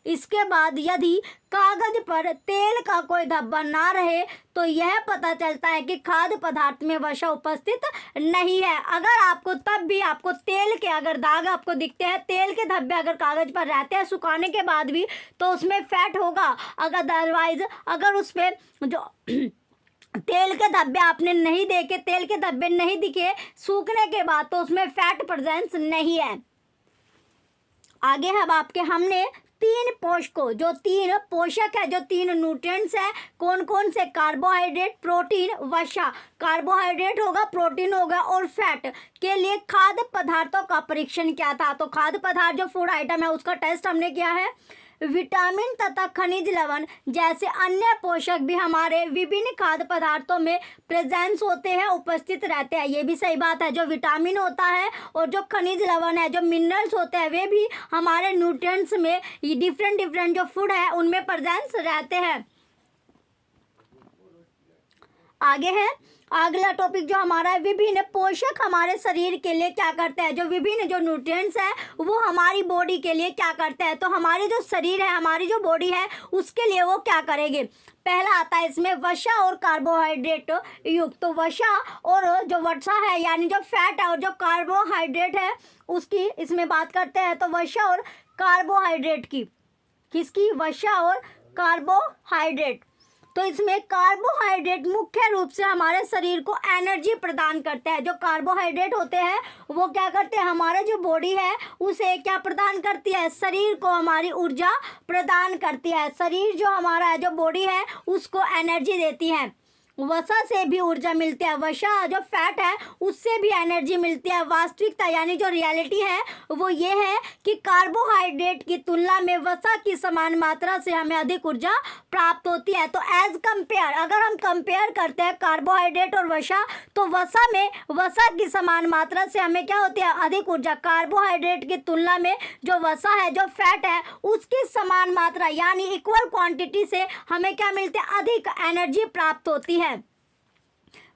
इसके बाद यदि कागज पर तेल का कोई धब्बा ना रहे तो यह पता चलता है कि खाद्य पदार्थ में वसा उपस्थित नहीं है। अगर आपको तब भी आपको तेल के अगर दाग आपको दिखते हैं, तेल के धब्बे अगर कागज पर रहते हैं सुखाने के बाद भी, तो उसमें फैट होगा। अगर अदरवाइज अगर उस पर जो तेल के धब्बे आपने नहीं देखे, तेल के धब्बे नहीं दिखे सूखने के बाद, तो उसमें फैट प्रेजेंस नहीं है। आगे अब आपके हमने तीन पोषकों, जो तीन पोषक है, जो तीन न्यूट्रिएंट्स है, कौन कौन से, कार्बोहाइड्रेट, प्रोटीन, वसा। कार्बोहाइड्रेट होगा, प्रोटीन होगा और फैट के लिए खाद्य पदार्थों का परीक्षण किया था। तो खाद्य पदार्थ जो फूड आइटम है उसका टेस्ट हमने किया है। विटामिन तथा खनिज लवण जैसे अन्य पोषक भी हमारे विभिन्न खाद्य पदार्थों में प्रेजेंस होते हैं, उपस्थित रहते हैं। ये भी सही बात है, जो विटामिन होता है और जो खनिज लवण है, जो मिनरल्स होते हैं, वे भी हमारे न्यूट्रिएंट्स में डिफरेंट जो फूड है उनमें प्रेजेंस रहते हैं। आगे है अगला टॉपिक जो हमारा है, विभिन्न पोषक हमारे शरीर के लिए क्या करते हैं। जो विभिन्न जो न्यूट्रिएंट्स है वो हमारी बॉडी के लिए क्या करते हैं, तो हमारे जो शरीर है, हमारी जो बॉडी है, उसके लिए वो क्या करेंगे। पहला आता है इसमें वसा और कार्बोहाइड्रेट युक्त। तो वसा और जो वसा है यानी जो फैट है और जो कार्बोहाइड्रेट है उसकी इसमें बात करते हैं। तो वसा और कार्बोहाइड्रेट की, किसकी, वसा और कार्बोहाइड्रेट। तो इसमें कार्बोहाइड्रेट मुख्य रूप से हमारे शरीर को एनर्जी प्रदान करते हैं। जो कार्बोहाइड्रेट होते हैं वो क्या करते हैं, हमारे जो बॉडी है उसे क्या प्रदान करती है, शरीर को हमारी ऊर्जा प्रदान करती है। शरीर जो हमारा जो बॉडी है उसको एनर्जी देती है। वसा से भी ऊर्जा मिलती है, वसा जो फैट है उससे भी एनर्जी मिलती है। वास्तविकता यानी जो रियलिटी है वो ये है कि कार्बोहाइड्रेट की तुलना में वसा की समान मात्रा से हमें अधिक ऊर्जा प्राप्त होती है। तो एज कंपेयर, अगर हम कंपेयर करते हैं कार्बोहाइड्रेट और वसा, तो वसा में वसा की समान मात्रा से हमें क्या होती है, अधिक ऊर्जा। कार्बोहाइड्रेट की तुलना में जो वसा है, जो फैट है, उसकी समान मात्रा यानी इक्वल क्वांटिटी से हमें क्या मिलती है, अधिक एनर्जी प्राप्त होती है।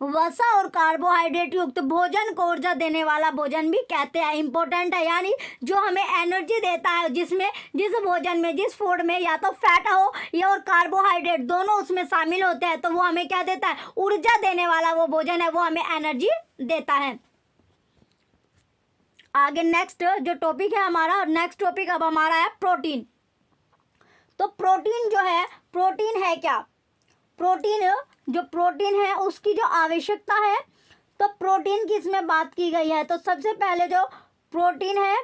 वसा और कार्बोहाइड्रेट युक्त भोजन को ऊर्जा देने वाला भोजन भी कहते हैं। इंपॉर्टेंट है, यानी जो हमें एनर्जी देता है, जिसमें जिस भोजन में, जिस फूड में या तो फैट हो या और कार्बोहाइड्रेट दोनों उसमें शामिल होते हैं, तो वो हमें क्या देता है, ऊर्जा देने वाला वो भोजन है, वो हमें एनर्जी देता है। आगे नेक्स्ट जो टॉपिक है हमारा, नेक्स्ट टॉपिक अब हमारा है प्रोटीन। तो प्रोटीन जो है, प्रोटीन है क्या, प्रोटीन जो प्रोटीन है उसकी जो आवश्यकता है, तो प्रोटीन की इसमें बात की गई है। तो सबसे पहले जो प्रोटीन है,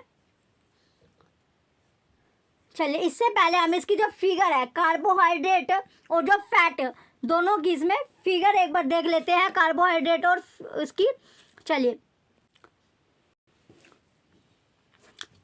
चलिए इससे पहले हम इसकी जो फिगर है, कार्बोहाइड्रेट और जो फैट दोनों की इसमें फिगर एक बार देख लेते हैं, कार्बोहाइड्रेट और उसकी।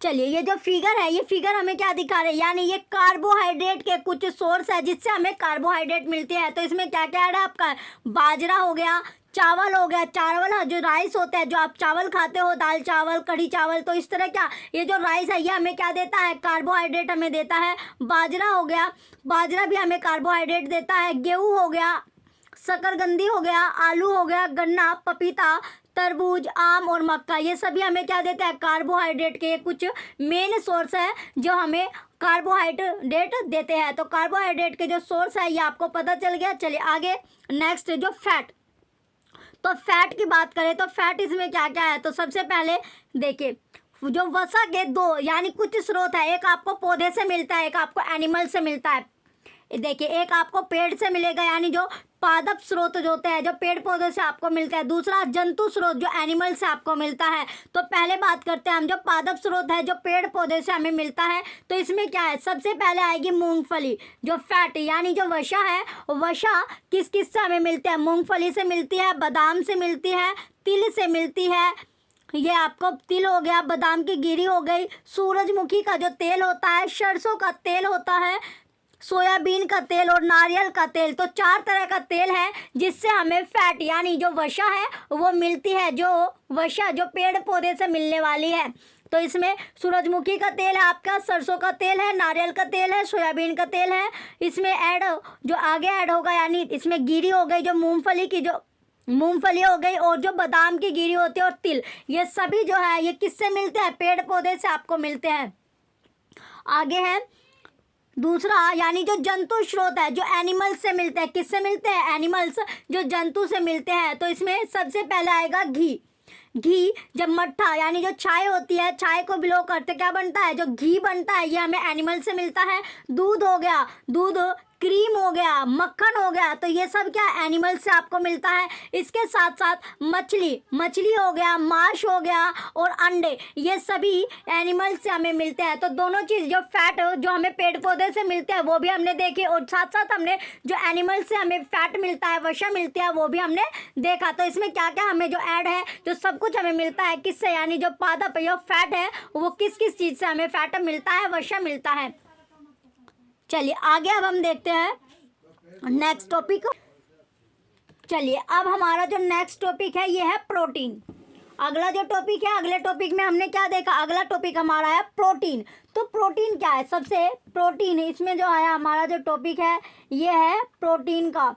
चलिए ये जो फिगर है, ये फिगर हमें क्या दिखा रहे हैं, यानी ये कार्बोहाइड्रेट के कुछ सोर्स है जिससे हमें कार्बोहाइड्रेट मिलते हैं। तो इसमें क्या क्या है आपका, बाजरा हो गया, चावल हो गया, चावल जो राइस होता है, जो आप चावल खाते हो, दाल चावल, कढ़ी चावल, तो इस तरह क्या ये जो राइस है ये हमें क्या देता है, कार्बोहाइड्रेट हमें देता है। बाजरा हो गया, बाजरा भी हमें कार्बोहाइड्रेट देता है। गेहूँ हो गया, शकरकंदी हो गया, आलू हो गया, गन्ना, पपीता, तरबूज, आम और मक्का, ये सभी हमें क्या देता है, कार्बोहाइड्रेट के कुछ मेन सोर्स है जो हमें कार्बोहाइड्रेट देते हैं। तो कार्बोहाइड्रेट के जो सोर्स है ये आपको पता चल गया। चलिए आगे नेक्स्ट जो फैट, तो फैट की बात करें तो फैट इसमें क्या क्या है, तो सबसे पहले देखिए जो वसा के दो यानी कुछ स्रोत है, एक आपको पौधे से मिलता है, एक आपको एनिमल से मिलता है। देखिए एक आपको पेड़ से मिलेगा, यानी जो पादप स्रोत जो होते हैं, जो पेड़ पौधे से आपको मिलता है। दूसरा जंतु स्रोत जो एनिमल से आपको मिलता है। तो पहले बात करते हैं हम, जो पादप स्रोत है जो पेड़ पौधे से हमें मिलता है, तो इसमें क्या है, सबसे पहले आएगी मूंगफली। जो फैट यानी जो वसा है, वसा किस किस से हमें मिलती है, मूंगफली से मिलती है, बादाम से मिलती है, तिल से मिलती है। ये आपको तिल हो गया, बादाम की गिरी हो गई, सूरजमुखी का जो तेल होता है, सरसों का तेल होता है, सोयाबीन का तेल और नारियल का तेल। तो 4 तरह का तेल है जिससे हमें फैट यानी जो वसा है वो मिलती है, जो वसा जो पेड़ पौधे से मिलने वाली है। तो इसमें सूरजमुखी का तेल है आपका, सरसों का तेल है, नारियल का तेल है, सोयाबीन का तेल है। इसमें जो आगे ऐड होगा, यानी इसमें गिरी हो गई, जो मूंगफली की जो मूंगफली हो गई, और जो बादाम की गिरी होती है, और तिल, ये सभी जो है ये किससे मिलते हैं, पेड़ पौधे से आपको मिलते हैं। आगे है दूसरा, यानी जो जंतु स्रोत है, जो एनिमल्स से मिलते हैं। किससे मिलते हैं, एनिमल्स जो जंतु से मिलते हैं। तो इसमें सबसे पहले आएगा घी। घी जब मट्ठा यानी जो चाय होती है, चाय को बिलो करते क्या बनता है, जो घी बनता है, ये हमें एनिमल से मिलता है। दूध हो गया, दूध, क्रीम हो गया, मक्खन हो गया, तो ये सब क्या एनिमल से आपको मिलता है। इसके साथ साथ मछली हो गया, मांस हो गया और अंडे, ये सभी एनिमल से हमें मिलते हैं। तो दोनों चीज़ जो फैट जो हमें पेड़ पौधे से मिलते हैं वो भी हमने देखे, और साथ साथ हमने जो एनिमल से हमें फैट मिलता है, वसा मिलती है, वो भी हमने देखा। तो इसमें क्या क्या हमें जो ऐड है, जो सब कुछ हमें मिलता है किससे, यानी जो पादप जो फैट है वो किस किस चीज़ से हमें फैट मिलता है, वसा मिलता है। चलिए आगे अब हम देखते हैं नेक्स्ट टॉपिक। चलिए अब हमारा जो नेक्स्ट टॉपिक है ये है प्रोटीन। अगला जो टॉपिक है, अगले टॉपिक में हमने क्या देखा, अगला टॉपिक हमारा है प्रोटीन। तो प्रोटीन क्या है, सबसे प्रोटीन इसमें जो है हमारा जो टॉपिक है ये है प्रोटीन का।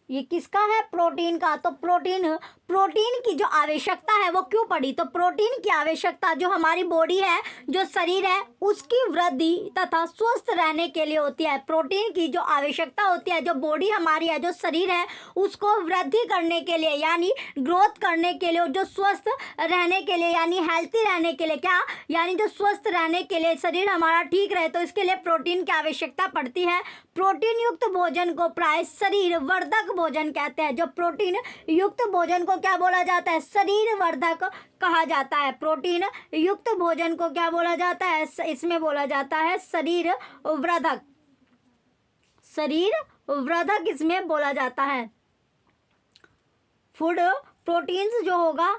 ये किसका है, प्रोटीन का। तो प्रोटीन प्रोटीन की जो आवश्यकता है वो क्यों पड़ी? तो प्रोटीन की आवश्यकता जो हमारी बॉडी है, जो शरीर है, उसकी वृद्धि तथा स्वस्थ रहने के लिए होती है। प्रोटीन की जो आवश्यकता होती है, जो बॉडी हमारी है, जो शरीर है, उसको वृद्धि करने के लिए यानी ग्रोथ करने के लिए, और जो स्वस्थ रहने के लिए यानी हेल्थी रहने के लिए, क्या यानी जो स्वस्थ रहने के लिए शरीर हमारा ठीक रहे, तो इसके लिए प्रोटीन की आवश्यकता पड़ती है। प्रोटीन युक्त भोजन को प्राय शरीर वर्धक भोजन कहते हैं। जो प्रोटीन युक्त भोजन को क्या बोला जाता है? शरीर वर्धक कहा जाता है। प्रोटीन युक्त भोजन को क्या बोला जाता है? इसमें बोला जाता है शरीर वर्धक। शरीर वर्धक इसमें बोला जाता है। फूड प्रोटीन्स जो होगा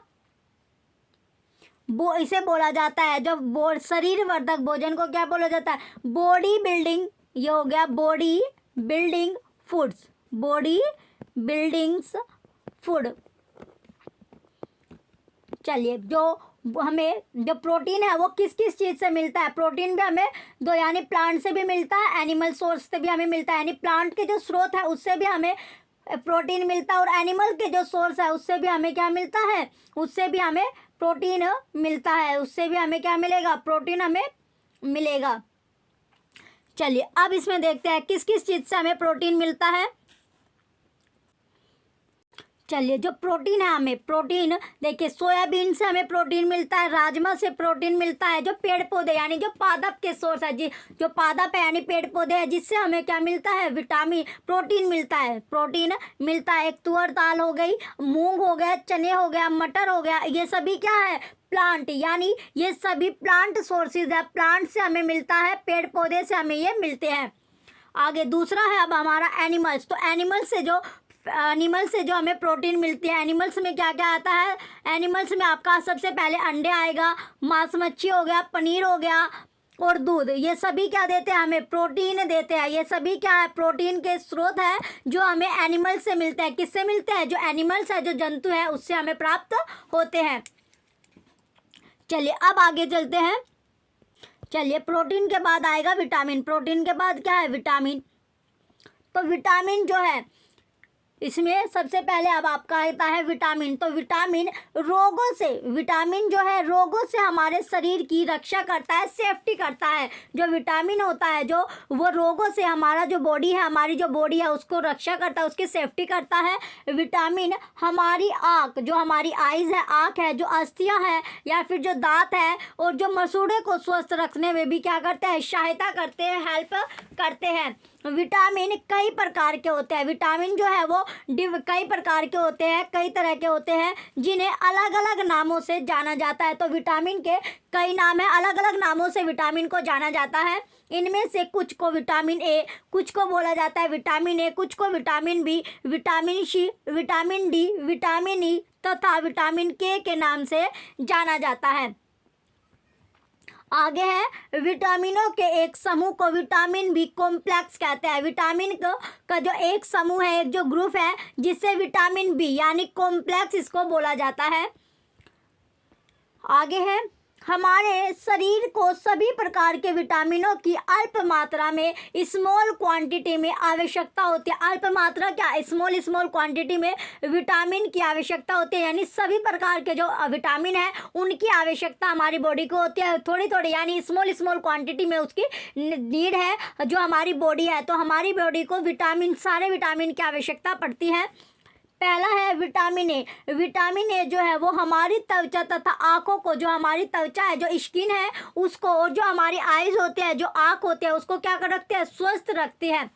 वो इसे बोला जाता है, जब शरीर वर्धक भोजन को क्या बोला जाता है? Body building. ये हो गया body building foods, body buildings food. चलिए, जो हमें जो प्रोटीन है वो किस किस चीज़ से मिलता है? प्रोटीन भी हमें दो, यानी प्लांट से भी मिलता है, एनिमल सोर्स से भी हमें मिलता है, यानी प्लांट के जो स्रोत है उससे भी हमें प्रोटीन मिलता है, और एनिमल के जो सोर्स है उससे भी हमें क्या मिलता है? उससे भी हमें प्रोटीन मिलता है। उससे भी हमें क्या मिलेगा? प्रोटीन हमें मिलेगा। चलिए, अब इसमें देखते हैं किस किस चीज़ से हमें प्रोटीन मिलता है। चलिए, जो प्रोटीन है, हमें प्रोटीन देखिए सोयाबीन से हमें प्रोटीन मिलता है, राजमा से प्रोटीन मिलता है, जो पेड़ पौधे यानी जो पादप के सोर्स है, जो पादप है यानी पेड़ पौधे हैं, जिससे हमें क्या मिलता है? विटामिन प्रोटीन मिलता है। प्रोटीन मिलता है, एक तुअर दाल हो गई, मूंग हो गया, चने हो गया, मटर हो गया, ये सभी क्या है? प्लांट, यानी ये सभी प्लांट सोर्सेज है। प्लांट से हमें मिलता है, पेड़ पौधे से हमें ये मिलते हैं। आगे दूसरा है अब हमारा एनिमल्स। तो एनिमल से जो हमें प्रोटीन मिलती है, एनिमल्स में क्या क्या आता है? एनिमल्स में आपका सबसे पहले अंडे आएगा, मांस मच्छी हो गया, पनीर हो गया और दूध। ये सभी क्या देते हैं? हमें प्रोटीन देते हैं। ये सभी क्या है? प्रोटीन के स्रोत है जो हमें एनिमल से मिलते हैं। किससे मिलते हैं? जो एनिमल्स है, जो जंतु है, उससे हमें प्राप्त होते हैं। चलिए, अब आगे चलते हैं। चलिए, प्रोटीन के बाद आएगा विटामिन। प्रोटीन के बाद क्या है? विटामिन। तो विटामिन जो है, इसमें सबसे पहले अब आपका आता है विटामिन। तो विटामिन रोगों से, विटामिन जो है रोगों से हमारे शरीर की रक्षा करता है, सेफ्टी करता है। जो विटामिन होता है, जो वो रोगों से हमारा जो बॉडी है, हमारी जो बॉडी है उसको रक्षा करता है, उसकी सेफ्टी करता है। विटामिन हमारी आँख, जो हमारी आइज़ है, आँख है, जो अस्थियाँ हैं या फिर जो दांत है और जो मसूड़े को स्वस्थ रखने में भी क्या करते हैं? सहायता करते हैं, हेल्प करते हैं। विटामिन कई प्रकार के होते हैं। विटामिन जो है वो कई प्रकार के होते हैं, कई तरह के होते हैं, जिन्हें अलग अलग नामों से जाना जाता है। तो विटामिन के कई नाम हैं, अलग अलग नामों से विटामिन को जाना जाता है। इनमें से कुछ को विटामिन ए, कुछ को बोला जाता है विटामिन ए, कुछ को vitamin B, vitamin C, vitamin D, vitamin E तथा विटामिन के नाम से जाना जाता है। आगे है विटामिनों के एक समूह को विटामिन बी कॉम्प्लेक्स कहते हैं। विटामिन का जो एक समूह है, एक जो ग्रुप है, जिससे विटामिन बी यानी कॉम्प्लेक्स इसको बोला जाता है। आगे है हमारे शरीर को सभी प्रकार के विटामिनों की अल्प मात्रा में, स्मॉल क्वांटिटी में आवश्यकता होती है। अल्प मात्रा क्या? स्मॉल क्वांटिटी में विटामिन की आवश्यकता होती है, यानी सभी प्रकार के जो विटामिन है उनकी आवश्यकता हमारी बॉडी को होती है, थोड़ी थोड़ी यानी स्मॉल क्वांटिटी में उसकी नीड है जो हमारी बॉडी है। तो हमारी बॉडी को विटामिन, सारे विटामिन की आवश्यकता पड़ती है। पहला है विटामिन ए। विटामिन ए जो है वो हमारी त्वचा तथा आँखों को, जो हमारी त्वचा है, जो स्किन है उसको, और जो हमारी आइज होते हैं, जो आँख होते हैं, उसको क्या कर रखते हैं? स्वस्थ रखती है।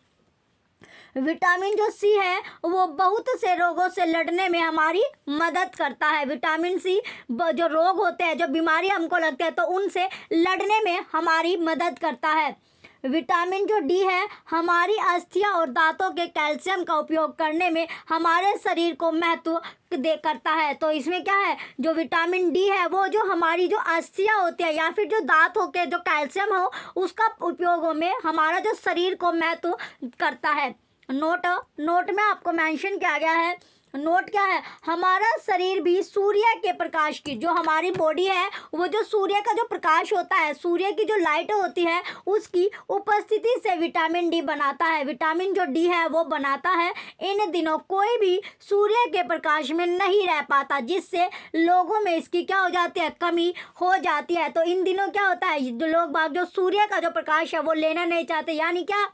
विटामिन जो सी है वो बहुत से रोगों से लड़ने में हमारी मदद करता है। विटामिन सी जो रोग होते हैं, जो बीमारी हमको लगते हैं, तो उनसे लड़ने में हमारी मदद करता है। विटामिन जो डी है हमारी अस्थियां और दांतों के कैल्शियम का उपयोग करने में हमारे शरीर को महत्व करता है। तो इसमें क्या है? जो विटामिन डी है वो जो हमारी जो अस्थियां होती है या फिर जो दांतों के जो कैल्शियम हो उसका उपयोग में हमारा जो शरीर को महत्व करता है। नोट में आपको मेंशन किया गया है नोट क्या है, हमारा शरीर भी सूर्य के प्रकाश की, जो हमारी बॉडी है वो जो सूर्य का जो प्रकाश होता है, सूर्य की जो लाइट होती है उसकी उपस्थिति से विटामिन डी बनाता है, विटामिन जो डी है वो बनाता है। इन दिनों कोई भी सूर्य के प्रकाश में नहीं रह पाता, जिससे लोगों में इसकी क्या हो जाती है, कमी हो जाती है। तो इन दिनों क्या होता है, जो लोग बाग जो सूर्य का जो प्रकाश है वो लेना नहीं चाहते, यानी क्या,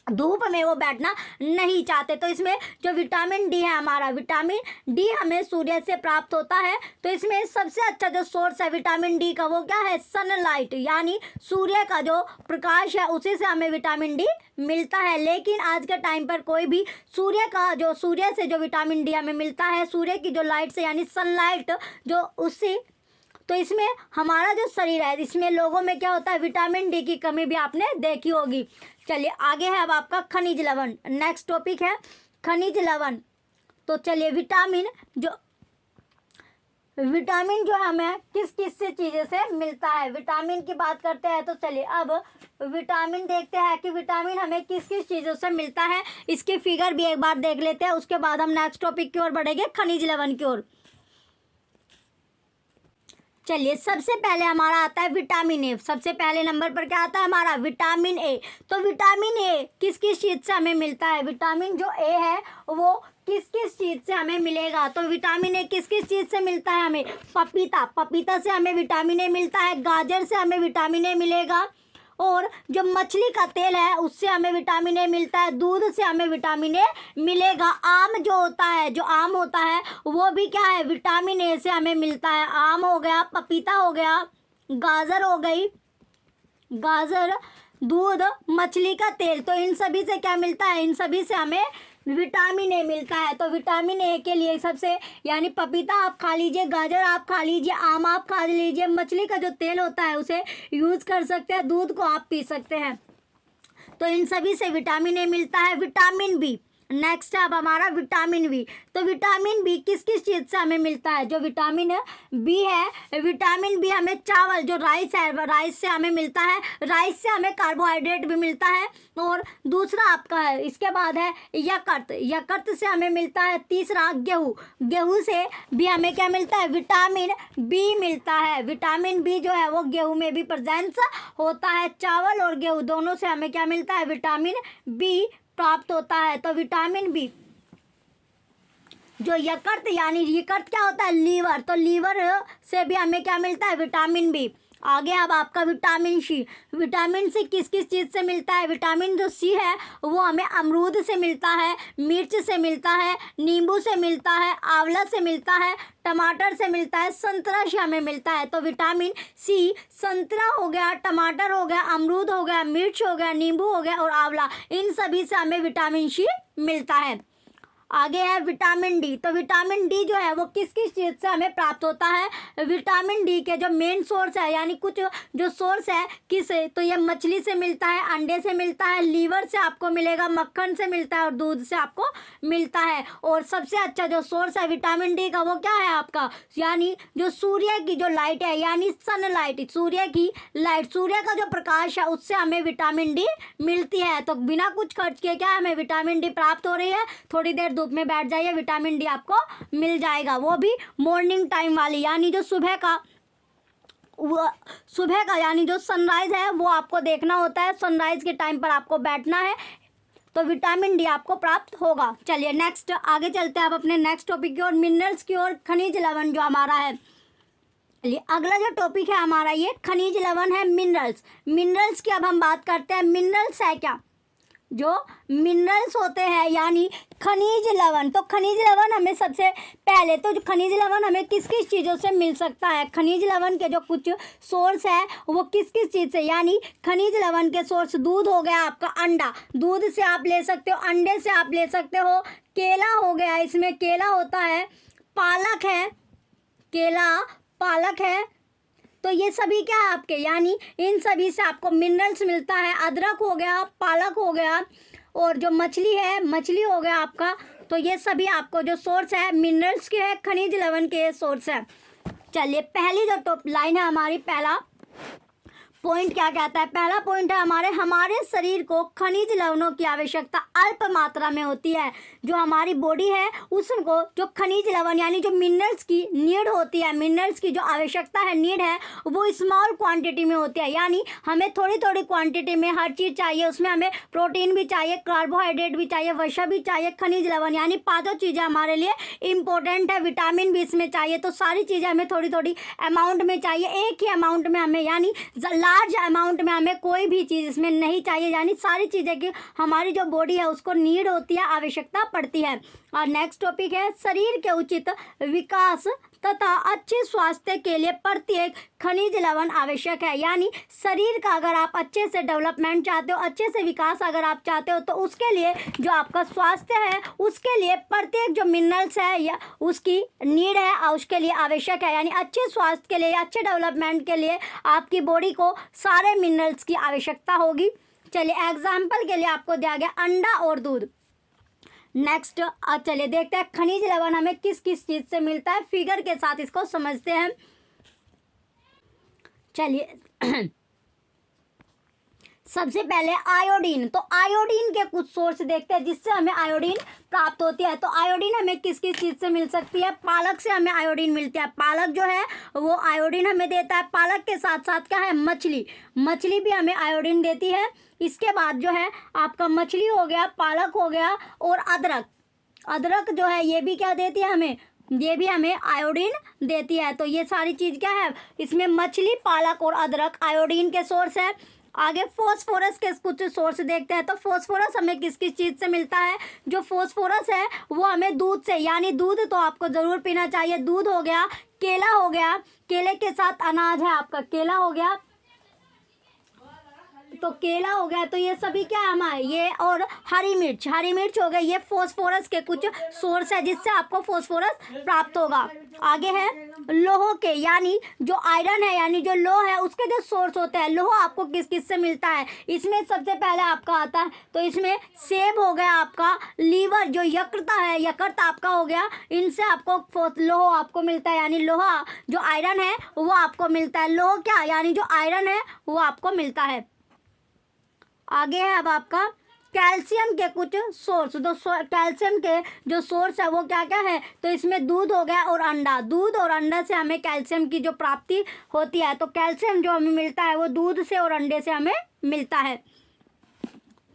धूप में वो बैठना नहीं चाहते। तो इसमें जो विटामिन डी है, हमारा विटामिन डी हमें सूर्य से प्राप्त होता है। तो इसमें सबसे अच्छा जो सोर्स है विटामिन डी का वो क्या है, सनलाइट, यानी सूर्य का जो प्रकाश है उसी से हमें विटामिन डी मिलता है। लेकिन आज के टाइम पर कोई भी सूर्य से जो विटामिन डी हमें मिलता है, सूर्य की जो लाइट से, यानी सनलाइट जो उससे, तो इसमें हमारा जो शरीर है इसमें लोगों में क्या होता है, विटामिन डी की कमी भी आपने देखी होगी। चलिए आगे है अब आपका खनिज लवण, नेक्स्ट टॉपिक है खनिज लवण। तो चलिए विटामिन जो हमें किस किस से चीज़ों से मिलता है, विटामिन की बात करते हैं। तो चलिए अब विटामिन देखते हैं कि विटामिन हमें किस किस चीज़ों से मिलता है, इसकी फिगर भी एक बार देख लेते हैं, उसके बाद हम नेक्स्ट टॉपिक की ओर बढ़ेंगे, खनिज लवण की ओर। चलिए सबसे पहले हमारा आता है विटामिन ए, सबसे पहले नंबर पर क्या आता है हमारा, विटामिन ए। तो विटामिन ए किस किस चीज़ से हमें मिलता है, विटामिन जो ए है वो किस किस चीज़ से हमें मिलेगा। तो विटामिन ए किस किस चीज़ से मिलता है हमें, पपीता से हमें विटामिन ए मिलता है, गाजर से हमें विटामिन ए मिलेगा, और जो मछली का तेल है उससे हमें विटामिन ए मिलता है, दूध से हमें विटामिन ए मिलेगा। आम जो होता है, जो आम होता है वो भी क्या है, विटामिन ए से हमें मिलता है। आम हो गया, पपीता हो गया, गाजर हो गई, गाजर, दूध, मछली का तेल, तो इन सभी से क्या मिलता है, इन सभी से हमें विटामिन ए मिलता है। तो विटामिन ए के लिए सबसे, यानी पपीता आप खा लीजिए, गाजर आप खा लीजिए, आम आप खा लीजिए, मछली का जो तेल होता है उसे यूज़ कर सकते हैं, दूध को आप पी सकते हैं। तो इन सभी से विटामिन ए मिलता है। विटामिन बी, नेक्स्ट है अब हमारा विटामिन बी। तो विटामिन बी किस किस चीज़ से हमें मिलता है, जो विटामिन बी है, विटामिन बी हमें चावल, जो राइस है, राइस से हमें मिलता है, राइस से हमें कार्बोहाइड्रेट भी मिलता है। और दूसरा आपका है, इसके बाद है यकृत से हमें मिलता है। तीसरा गेहूँ से भी हमें क्या मिलता है, विटामिन बी मिलता है। विटामिन बी जो है वो गेहूँ में भी प्रेजेंस होता है, चावल और गेहूँ दोनों से हमें क्या मिलता है, विटामिन बी प्राप्त होता है। तो विटामिन बी जो यकृत, यानी यकृत क्या होता है, लीवर, तो लीवर से भी हमें क्या मिलता है, विटामिन बी। आगे अब आपका विटामिन सी, विटामिन सी किस किस चीज़ से मिलता है, विटामिन जो सी है वो हमें अमरूद से मिलता है, मिर्च से मिलता है, नींबू से मिलता है, आंवला से मिलता है, टमाटर से मिलता है, संतरा से हमें मिलता है। तो विटामिन सी संतरा हो गया, टमाटर हो गया, अमरूद हो गया, मिर्च हो गया, नींबू हो गया और आंवला, इन सभी से हमें विटामिन सी मिलता है। आगे है विटामिन डी। तो विटामिन डी जो है वो किस किस चीज़ से हमें प्राप्त होता है, विटामिन डी के जो मेन सोर्स है, यानी कुछ जो सोर्स है किस, तो ये मछली से मिलता है, अंडे से मिलता है, लीवर से आपको मिलेगा, मक्खन से मिलता है और दूध से आपको मिलता है। और सबसे अच्छा जो सोर्स है विटामिन डी का वो क्या है आपका, यानी जो सूर्य की जो लाइट है, यानी सनलाइट, सूर्य की लाइट, सूर्य का जो प्रकाश है उससे हमें विटामिन डी मिलती है। तो बिना कुछ खर्च किए क्या हमें विटामिन डी प्राप्त हो रही है। थोड़ी देर धूप में बैठ जाइए, विटामिन डी आपको मिल जाएगा, वो भी मॉर्निंग टाइम वाली, यानी जो सुबह का यानी जो सनराइज है वो आपको देखना होता है, सनराइज के टाइम पर आपको बैठना है, तो विटामिन डी आपको प्राप्त होगा। चलिए नेक्स्ट आगे चलते हैं अब अपने नेक्स्ट टॉपिक की ओर, मिनरल्स की ओर, खनिज लवण जो हमारा है। चलिए अगला जो टॉपिक है हमारा ये खनिज लवण है, मिनरल्स की अब हम बात करते हैं। मिनरल्स है क्या, जो मिनरल्स होते हैं यानी खनिज लवण। तो खनिज लवण हमें सबसे पहले, तो जो खनिज लवण हमें किस किस चीज़ों से मिल सकता है, खनिज लवण के जो कुछ सोर्स है वो किस किस चीज़ से, यानी खनिज लवण के सोर्स, दूध हो गया आपका, अंडा, दूध से आप ले सकते हो, अंडे से आप ले सकते हो, केला हो गया, इसमें केला होता है, पालक है, केला पालक है, तो ये सभी क्या है आपके, यानी इन सभी से आपको मिनरल्स मिलता है। अदरक हो गया, पालक हो गया, और जो मछली है, मछली हो गया आपका, तो ये सभी आपको जो सोर्स है मिनरल्स के है, खनिज लवण के सोर्स है। चलिए पहली जो टॉप लाइन है हमारी, पहला पॉइंट क्या कहता है? पहला पॉइंट है हमारे शरीर को खनिज लवणों की आवश्यकता अल्प मात्रा में होती है। जो हमारी बॉडी है उसको जो खनिज लवण यानी जो मिनरल्स की नीड होती है, मिनरल्स की जो आवश्यकता है, नीड है, वो स्मॉल क्वांटिटी में होती है। यानी हमें थोड़ी थोड़ी क्वांटिटी में हर चीज़ चाहिए। उसमें हमें प्रोटीन भी चाहिए, कार्बोहाइड्रेट भी चाहिए, वसा भी चाहिए, खनिज लवण यानी पांचों चीज़ें हमारे लिए इंपॉर्टेंट है। विटामिन भी इसमें चाहिए। तो सारी चीज़ें हमें थोड़ी थोड़ी अमाउंट में चाहिए, एक ही अमाउंट में हमें, यानी लार्ज अमाउंट में हमें कोई भी चीज़ इसमें नहीं चाहिए। यानी सारी चीज़ें की हमारी जो बॉडी है उसको नीड होती है, आवश्यकता पड़ती है। और नेक्स्ट टॉपिक है शरीर के उचित विकास तथा अच्छे स्वास्थ्य के लिए प्रत्येक खनिज लवण आवश्यक है। यानी शरीर का अगर आप अच्छे से डेवलपमेंट चाहते हो, अच्छे से विकास अगर आप चाहते हो, तो उसके लिए जो आपका स्वास्थ्य है उसके लिए प्रत्येक जो मिनरल्स है या उसकी नीड है और उसके लिए आवश्यक है। यानी अच्छे स्वास्थ्य के लिए, अच्छे डेवलपमेंट के लिए आपकी बॉडी को सारे मिनरल्स की आवश्यकता होगी। चलिए एग्जाम्पल के लिए आपको दिया गया अंडा और दूध। नेक्स्ट चलिए देखते हैं खनिज लवण हमें किस किस चीज़ से मिलता है, फिगर के साथ इसको समझते हैं। चलिए सबसे पहले आयोडीन। तो आयोडीन के कुछ सोर्स देखते हैं जिससे हमें आयोडीन प्राप्त होती है। तो आयोडीन हमें किस किस चीज़ से मिल सकती है? पालक से हमें आयोडीन मिलती है। पालक जो है वो आयोडीन हमें देता है। पालक के साथ साथ क्या है? मछली, मछली भी हमें आयोडीन देती है। इसके बाद जो है आपका मछली हो गया, पालक हो गया और अदरक। अदरक जो है ये भी क्या देती है हमें? ये भी हमें आयोडीन देती है। तो ये सारी चीज़ क्या है? इसमें मछली, पालक और अदरक आयोडीन के सोर्स है। आगे फॉस्फोरस के कुछ सोर्स देखते हैं। तो फॉस्फोरस हमें किस किस चीज़ से मिलता है? जो फॉस्फोरस है वो हमें दूध से, यानी दूध तो आपको ज़रूर पीना चाहिए। दूध हो गया, केला हो गया, केले के साथ अनाज है आपका, केला हो गया, तो केला हो गया। तो ये सभी क्या है हमारे, ये और हरी मिर्च, हरी मिर्च हो गई। ये फॉस्फोरस के कुछ सोर्स है जिससे आपको फॉस्फोरस प्राप्त होगा। आगे है लोह के, यानी जो आयरन है यानी जो लोह है उसके जो सोर्स होते हैं। लोह आपको किस किस से मिलता है? इसमें सबसे पहले आपका आता है तो इसमें सेब हो गया आपका, लीवर जो यकृत है, यकृत आपका हो गया, इनसे आपको लोह आपको मिलता है। यानी लोहा जो आयरन है वो आपको मिलता है। लोह क्या, यानी जो आयरन है वो आपको मिलता है। आगे है अब आपका कैल्शियम के कुछ सोर्स। तो कैल्शियम के जो सोर्स है वो क्या क्या है? तो इसमें दूध हो गया और अंडा। दूध और अंडा से हमें कैल्शियम की जो प्राप्ति होती है। तो कैल्शियम जो हमें मिलता है वो दूध से और अंडे से हमें मिलता है।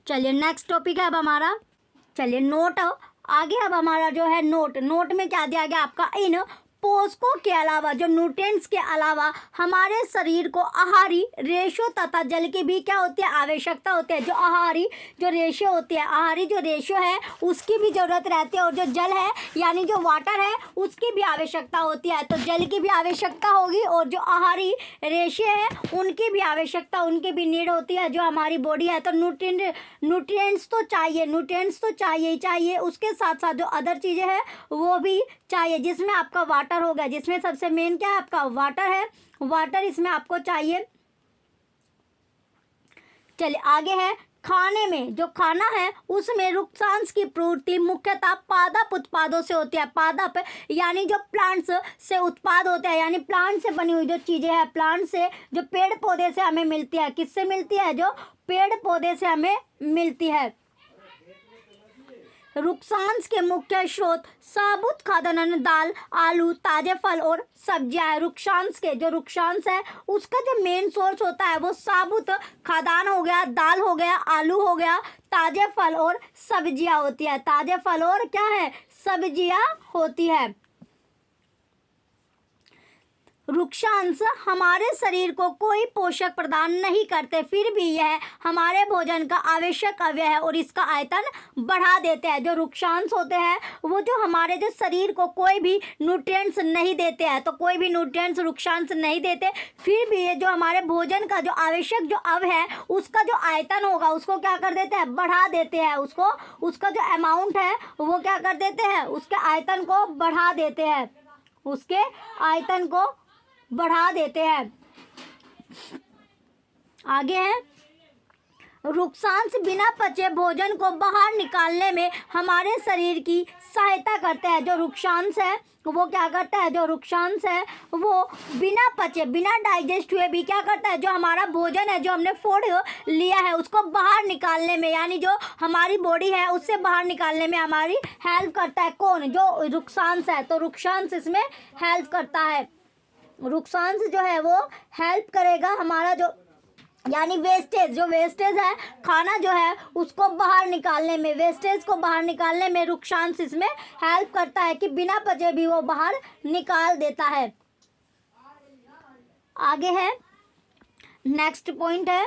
चलिए नेक्स्ट टॉपिक है अब हमारा, चलिए नोट। आगे अब हमारा जो है नोट। नोट में क्या दिया गया आपका? इन पोषकों के अलावा, जो न्यूट्रिएंट्स के अलावा हमारे शरीर को आहारी रेशो तथा जल की भी क्या होती है? आवश्यकता होती है। जो आहारी जो रेशो होती है, आहारी जो रेशो है उसकी भी जरूरत रहती है। और जो जल है यानी जो वाटर है उसकी भी आवश्यकता होती है। तो जल की भी आवश्यकता होगी और जो आहारी रेशे है उनकी भी आवश्यकता, उनकी भी नीड होती है जो हमारी बॉडी है। तो न्यूट्रिएंट्स तो चाहिए, न्यूट्रिएंट्स तो चाहिए ही चाहिए। उसके साथ साथ जो अदर चीज़ें हैं वो भी चाहिए, जिसमें आपका वाटर होगा, जिसमें सबसे मेन क्या है आपका? वाटर है। वाटर इसमें आपको चाहिए। चलिए आगे है खाने में। जो खाना है उसमें रुक्सांस की पूर्ति मुख्यतः पादप उत्पादों से होती है। पादप यानी जो प्लांट्स से उत्पाद होते हैं, यानी प्लांट से बनी हुई जो चीज़ें हैं, प्लांट से जो पेड़ पौधे से हमें मिलती है। किससे मिलती है? जो पेड़ पौधे से हमें मिलती है। रुक्सांस के मुख्य स्रोत साबुत खाद्यान्न, दाल, आलू, ताजे फल और सब्जियां है। रुक्सांस है उसका जो मेन सोर्स होता है वो साबुत खाद्यान्न हो गया, दाल हो गया, आलू हो गया, ताजे फल और सब्जियां होती है। ताजे फल और क्या है? सब्जियां होती है। रुक्षांश हमारे शरीर को कोई पोषक प्रदान नहीं करते, फिर भी यह हमारे भोजन का आवश्यक अवयव है और इसका आयतन बढ़ा देते हैं। जो रुक्षांश होते हैं वो जो हमारे जो शरीर को कोई भी न्यूट्रिएंट्स नहीं देते हैं, तो कोई भी न्यूट्रिएंट्स रुक्षांश नहीं देते, फिर भी ये जो हमारे भोजन का जो आवश्यक जो अवयव है उसका जो आयतन होगा उसको क्या कर देते हैं? बढ़ा देते हैं। उसका जो अमाउंट है वो क्या कर देते हैं? उसके आयतन को बढ़ा देते हैं, उसके आयतन को बढ़ा देते हैं। आगे है रुक्षांश बिना पचे भोजन को बाहर निकालने में हमारे शरीर की सहायता करते हैं। जो रुक्षांश है वो क्या करता है, जो रुक्षांश है वो बिना पचे, बिना डाइजेस्ट हुए भी क्या करता है, जो हमारा भोजन है जो हमने फोड़ लिया है उसको बाहर निकालने में, यानी जो हमारी बॉडी है उससे बाहर निकालने में हमारी हेल्प करता है। कौन, जो रुक्षांश है। तो रुक्षांश इसमें हेल्प करता है। रुक्षांश जो है वो हेल्प करेगा हमारा जो, यानी वेस्टेज, जो वेस्टेज है खाना जो है उसको बाहर निकालने में, वेस्टेज को बाहर निकालने में रुक्षांश इसमें हेल्प करता है कि बिना पचे भी वो बाहर निकाल देता है। आगे है, नेक्स्ट पॉइंट है,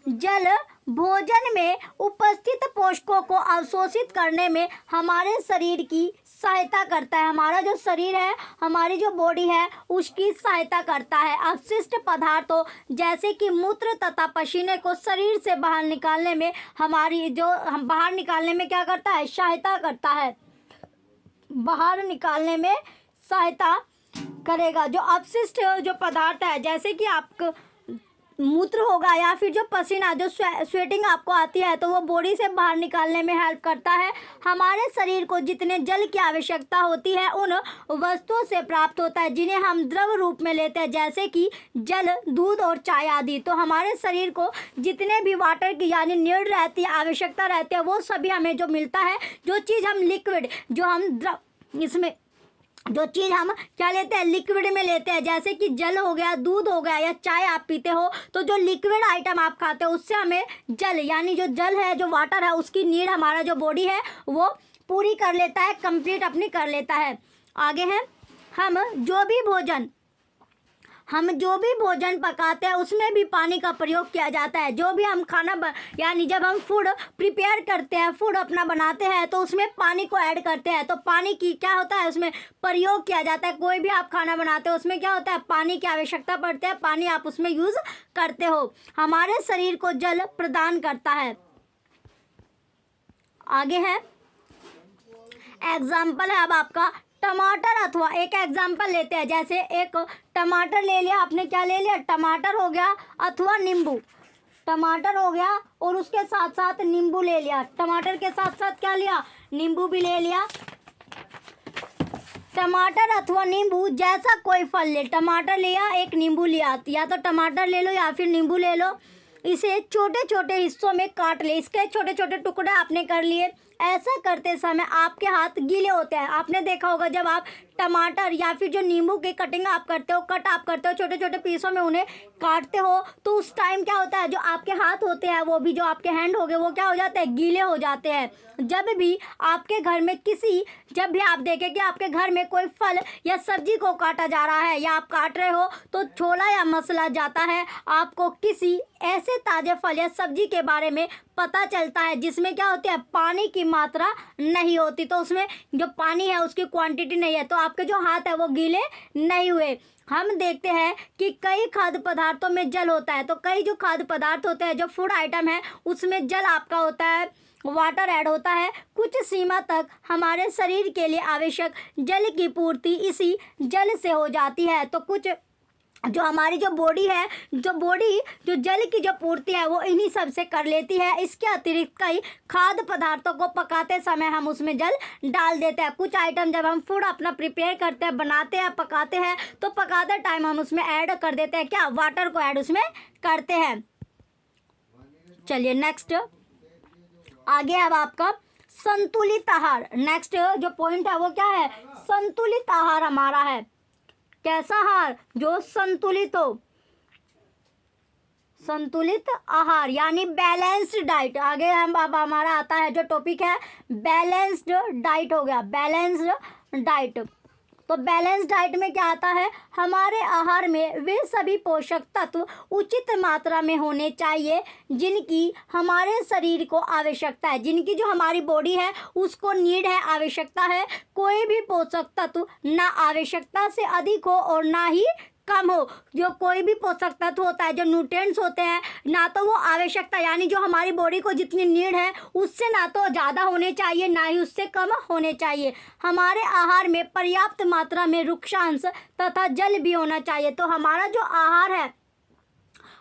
जल भोजन में उपस्थित पोषकों को अवशोषित करने में हमारे शरीर की सहायता करता है। हमारा जो शरीर है, हमारी जो बॉडी है उसकी सहायता करता है। अपशिष्ट पदार्थों जैसे कि मूत्र तथा पसीने को शरीर से बाहर निकालने में हमारी जो, हम बाहर निकालने में क्या करता है, सहायता करता है, बाहर निकालने में सहायता करेगा। जो अपशिष्ट जो पदार्थ है, जैसे कि आपको मूत्र होगा या फिर जो पसीना, जो स्वेटिंग आपको आती है, तो वो बॉडी से बाहर निकालने में हेल्प करता है। हमारे शरीर को जितने जल की आवश्यकता होती है उन वस्तुओं से प्राप्त होता है जिन्हें हम द्रव रूप में लेते हैं, जैसे कि जल, दूध और चाय आदि। तो हमारे शरीर को जितने भी वाटर की यानी नीड रहती है, आवश्यकता रहती है, वो सभी हमें जो मिलता है, जो चीज़ हम लिक्विड, जो हम द्रव, इसमें जो चीज़ हम क्या लेते हैं, लिक्विड में लेते हैं, जैसे कि जल हो गया, दूध हो गया या चाय आप पीते हो, तो जो लिक्विड आइटम आप खाते हो उससे हमें जल, यानी जो जल है, जो वाटर है, उसकी नीड हमारा जो बॉडी है वो पूरी कर लेता है, कंप्लीट अपनी कर लेता है। आगे है, हम जो भी भोजन पकाते हैं उसमें भी पानी का प्रयोग किया जाता है। जो भी हम खाना यानी जब हम फूड प्रिपेयर करते हैं, फूड अपना बनाते हैं, तो उसमें पानी को ऐड करते हैं। तो पानी की क्या होता है, उसमें प्रयोग किया जाता है। कोई भी आप खाना बनाते हो उसमें क्या होता है, पानी की आवश्यकता पड़ती है, पानी आप उसमें यूज़ करते हो। हमारे शरीर को जल प्रदान करता है। आगे है, एग्जाम्पल है अब आपका टमाटर, अथवा एक एग्जाम्पल लेते हैं, जैसे एक टमाटर ले लिया आपने, क्या ले लिया, टमाटर हो गया, अथवा नींबू, टमाटर हो गया और उसके साथ साथ नींबू ले लिया। टमाटर के साथ साथ क्या लिया, नींबू भी ले लिया। टमाटर अथवा नींबू जैसा कोई फल ले, टमाटर लिया, एक नींबू लिया, या तो टमाटर ले लो या फिर नींबू ले लो। इसे छोटे छोटे हिस्सों में काट ले, इसके छोटे छोटे टुकड़े आपने कर लिए। ऐसा करते समय आपके हाथ गीले होते हैं। आपने देखा होगा जब आप टमाटर या फिर जो नींबू की कटिंग आप करते हो, कट आप करते हो, छोटे छोटे पीसों में उन्हें काटते हो, तो उस टाइम क्या होता है, जो आपके हाथ होते हैं वो भी, जो आपके हैंड हो गए वो क्या हो जाते हैं, गीले हो जाते हैं। जब भी आपके घर में जब भी आप देखें कि आपके घर में कोई फल या सब्जी को काटा जा रहा है या आप काट रहे हो, तो छोला या मसला जाता है, आपको किसी ऐसे ताज़े फल या सब्जी के बारे में पता चलता है जिसमें क्या होती है, पानी की मात्रा नहीं होती, तो उसमें जो पानी है उसकी क्वांटिटी नहीं है, तो आपके जो हाथ है वो गीले नहीं हुए। हम देखते हैं कि कई खाद्य पदार्थों में जल होता है, तो कई जो खाद्य पदार्थ होते हैं, जो फूड आइटम है, उसमें जल आपका होता है, वाटर ऐड होता है। कुछ सीमा तक हमारे शरीर के लिए आवश्यक जल की पूर्ति इसी जल से हो जाती है। तो कुछ जो हमारी जो बॉडी है, जो जल की जो पूर्ति है वो इन्हीं सब से कर लेती है। इसके अतिरिक्त कई खाद्य पदार्थों को पकाते समय हम उसमें जल डाल देते हैं। कुछ आइटम जब हम फूड अपना प्रिपेयर करते हैं, बनाते हैं, पकाते हैं, तो पकाते टाइम हम उसमें ऐड कर देते हैं, क्या, वाटर को ऐड उसमें करते हैं। चलिए नेक्स्ट, आगे अब आपका संतुलित आहार। नेक्स्ट जो पॉइंट है वो क्या है, संतुलित आहार हमारा है। कैसा आहार, जो संतुलित हो, संतुलित आहार यानी बैलेंस्ड डाइट। आगे हम अब हमारा आता है जो टॉपिक है बैलेंस्ड डाइट हो गया, बैलेंस्ड डाइट। तो बैलेंस डाइट में क्या आता है, हमारे आहार में वे सभी पोषक तत्व उचित मात्रा में होने चाहिए जिनकी हमारे शरीर को आवश्यकता है, जिनकी जो हमारी बॉडी है उसको नीड है, आवश्यकता है। कोई भी पोषक तत्व ना आवश्यकता से अधिक हो और ना ही कम हो। जो कोई भी पोषक तत्व होता है, जो न्यूट्रिएंट्स होते हैं, ना तो वो आवश्यकता यानी जो हमारी बॉडी को जितनी नीड है उससे ना तो ज़्यादा होने चाहिए, ना ही उससे कम होने चाहिए। हमारे आहार में पर्याप्त मात्रा में रुक्षांश तथा जल भी होना चाहिए। तो हमारा जो आहार है,